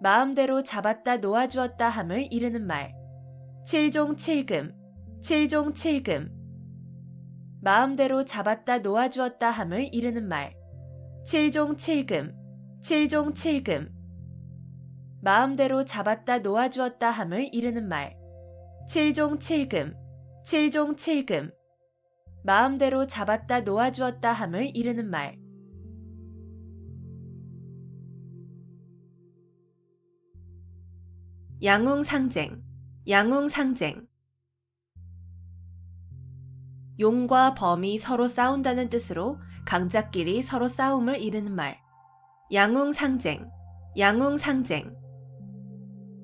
마음대로 잡았다 놓아주었다 함을 이르는 말. 칠종칠금, 칠종칠금. 마음대로 잡았다 놓아주었다 함을 이르는 말. 칠종칠금, 칠종칠금. 마음대로 잡았다 놓아주었다 함을 이르는 말. 칠종칠금, 칠종칠금. 마음대로 잡았다 놓아주었다 함을 이르는 말. 양웅상쟁, 양웅상쟁. 용과 범이 서로 싸운다는 뜻으로 강자끼리 서로 싸움을 이르는 말. 양웅상쟁, 양웅상쟁.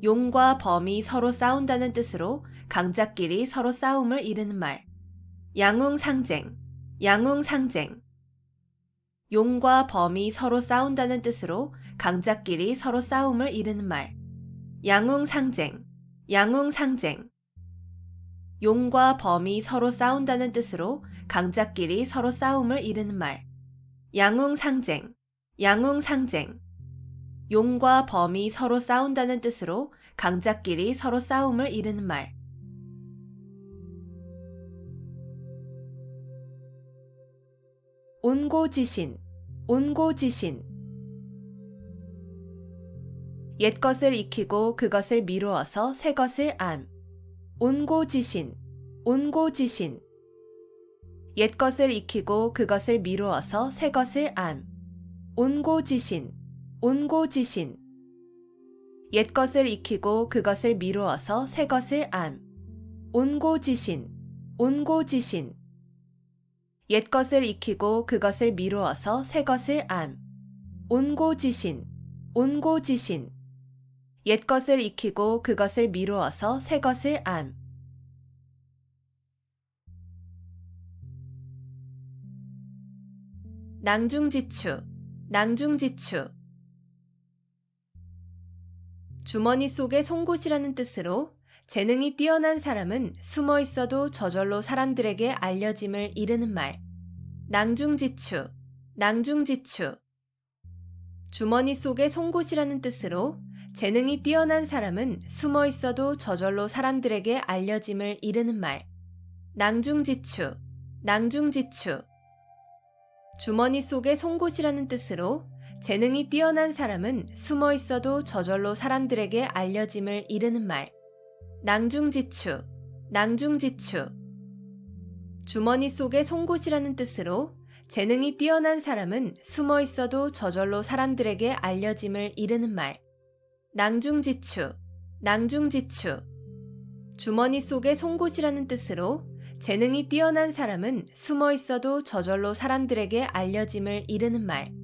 용과 범이 서로 싸운다는 뜻으로 강자끼리 서로 싸움을 이르는 말. 양웅상쟁, 양웅상쟁. 용과 범이 서로 싸운다는 뜻으로 강자끼리 서로 싸움을 이르는 말. 양웅상쟁, 양웅상쟁. 용과 범이 서로 싸운다는 뜻으로 강자끼리 서로 싸움을 이르는 말. 양웅상쟁, 양웅상쟁. 용과 범이 서로 싸운다는 뜻으로 강자끼리 서로 싸움을 이르는 말. 온고지신, 온고지신. 옛것을 익히고 그것을 미루어서 새것을 암. 온고지신, 온고지신. 옛것을 익히고 그것을 미루어서 새것을 암. 온고지신, 온고지신. 옛것을 익히고 그것을 미루어서 새것을 암. 온고지신, 온고지신. 옛것을 익히고 그것을 미루어서 새것을 암. 온고지신, 온고지신. 옛것을 익히고 그것을 미루어서 새것을 암. 낭중지추, 낭중지추. 주머니 속의 송곳이라는 뜻으로 재능이 뛰어난 사람은 숨어 있어도 저절로 사람들에게 알려짐을 이르는 말. 낭중지추, 낭중지추. 주머니 속의 송곳이라는 뜻으로 재능이 뛰어난 사람은 숨어 있어도 저절로 사람들에게 알려짐을 이르는 말. 낭중지추, 낭중지추. 주머니 속의 송곳이라는 뜻으로 재능이 뛰어난 사람은 숨어 있어도 저절로 사람들에게 알려짐을 이르는 말. 낭중지추, 낭중지추. 주머니 속의 송곳이라는 뜻으로 재능이 뛰어난 사람은 숨어 있어도 저절로 사람들에게 알려짐을 이르는 말. 낭중지추, 낭중지추. 주머니 속의 송곳이라는 뜻으로 재능이 뛰어난 사람은 숨어 있어도 저절로 사람들에게 알려짐을 이르는 말.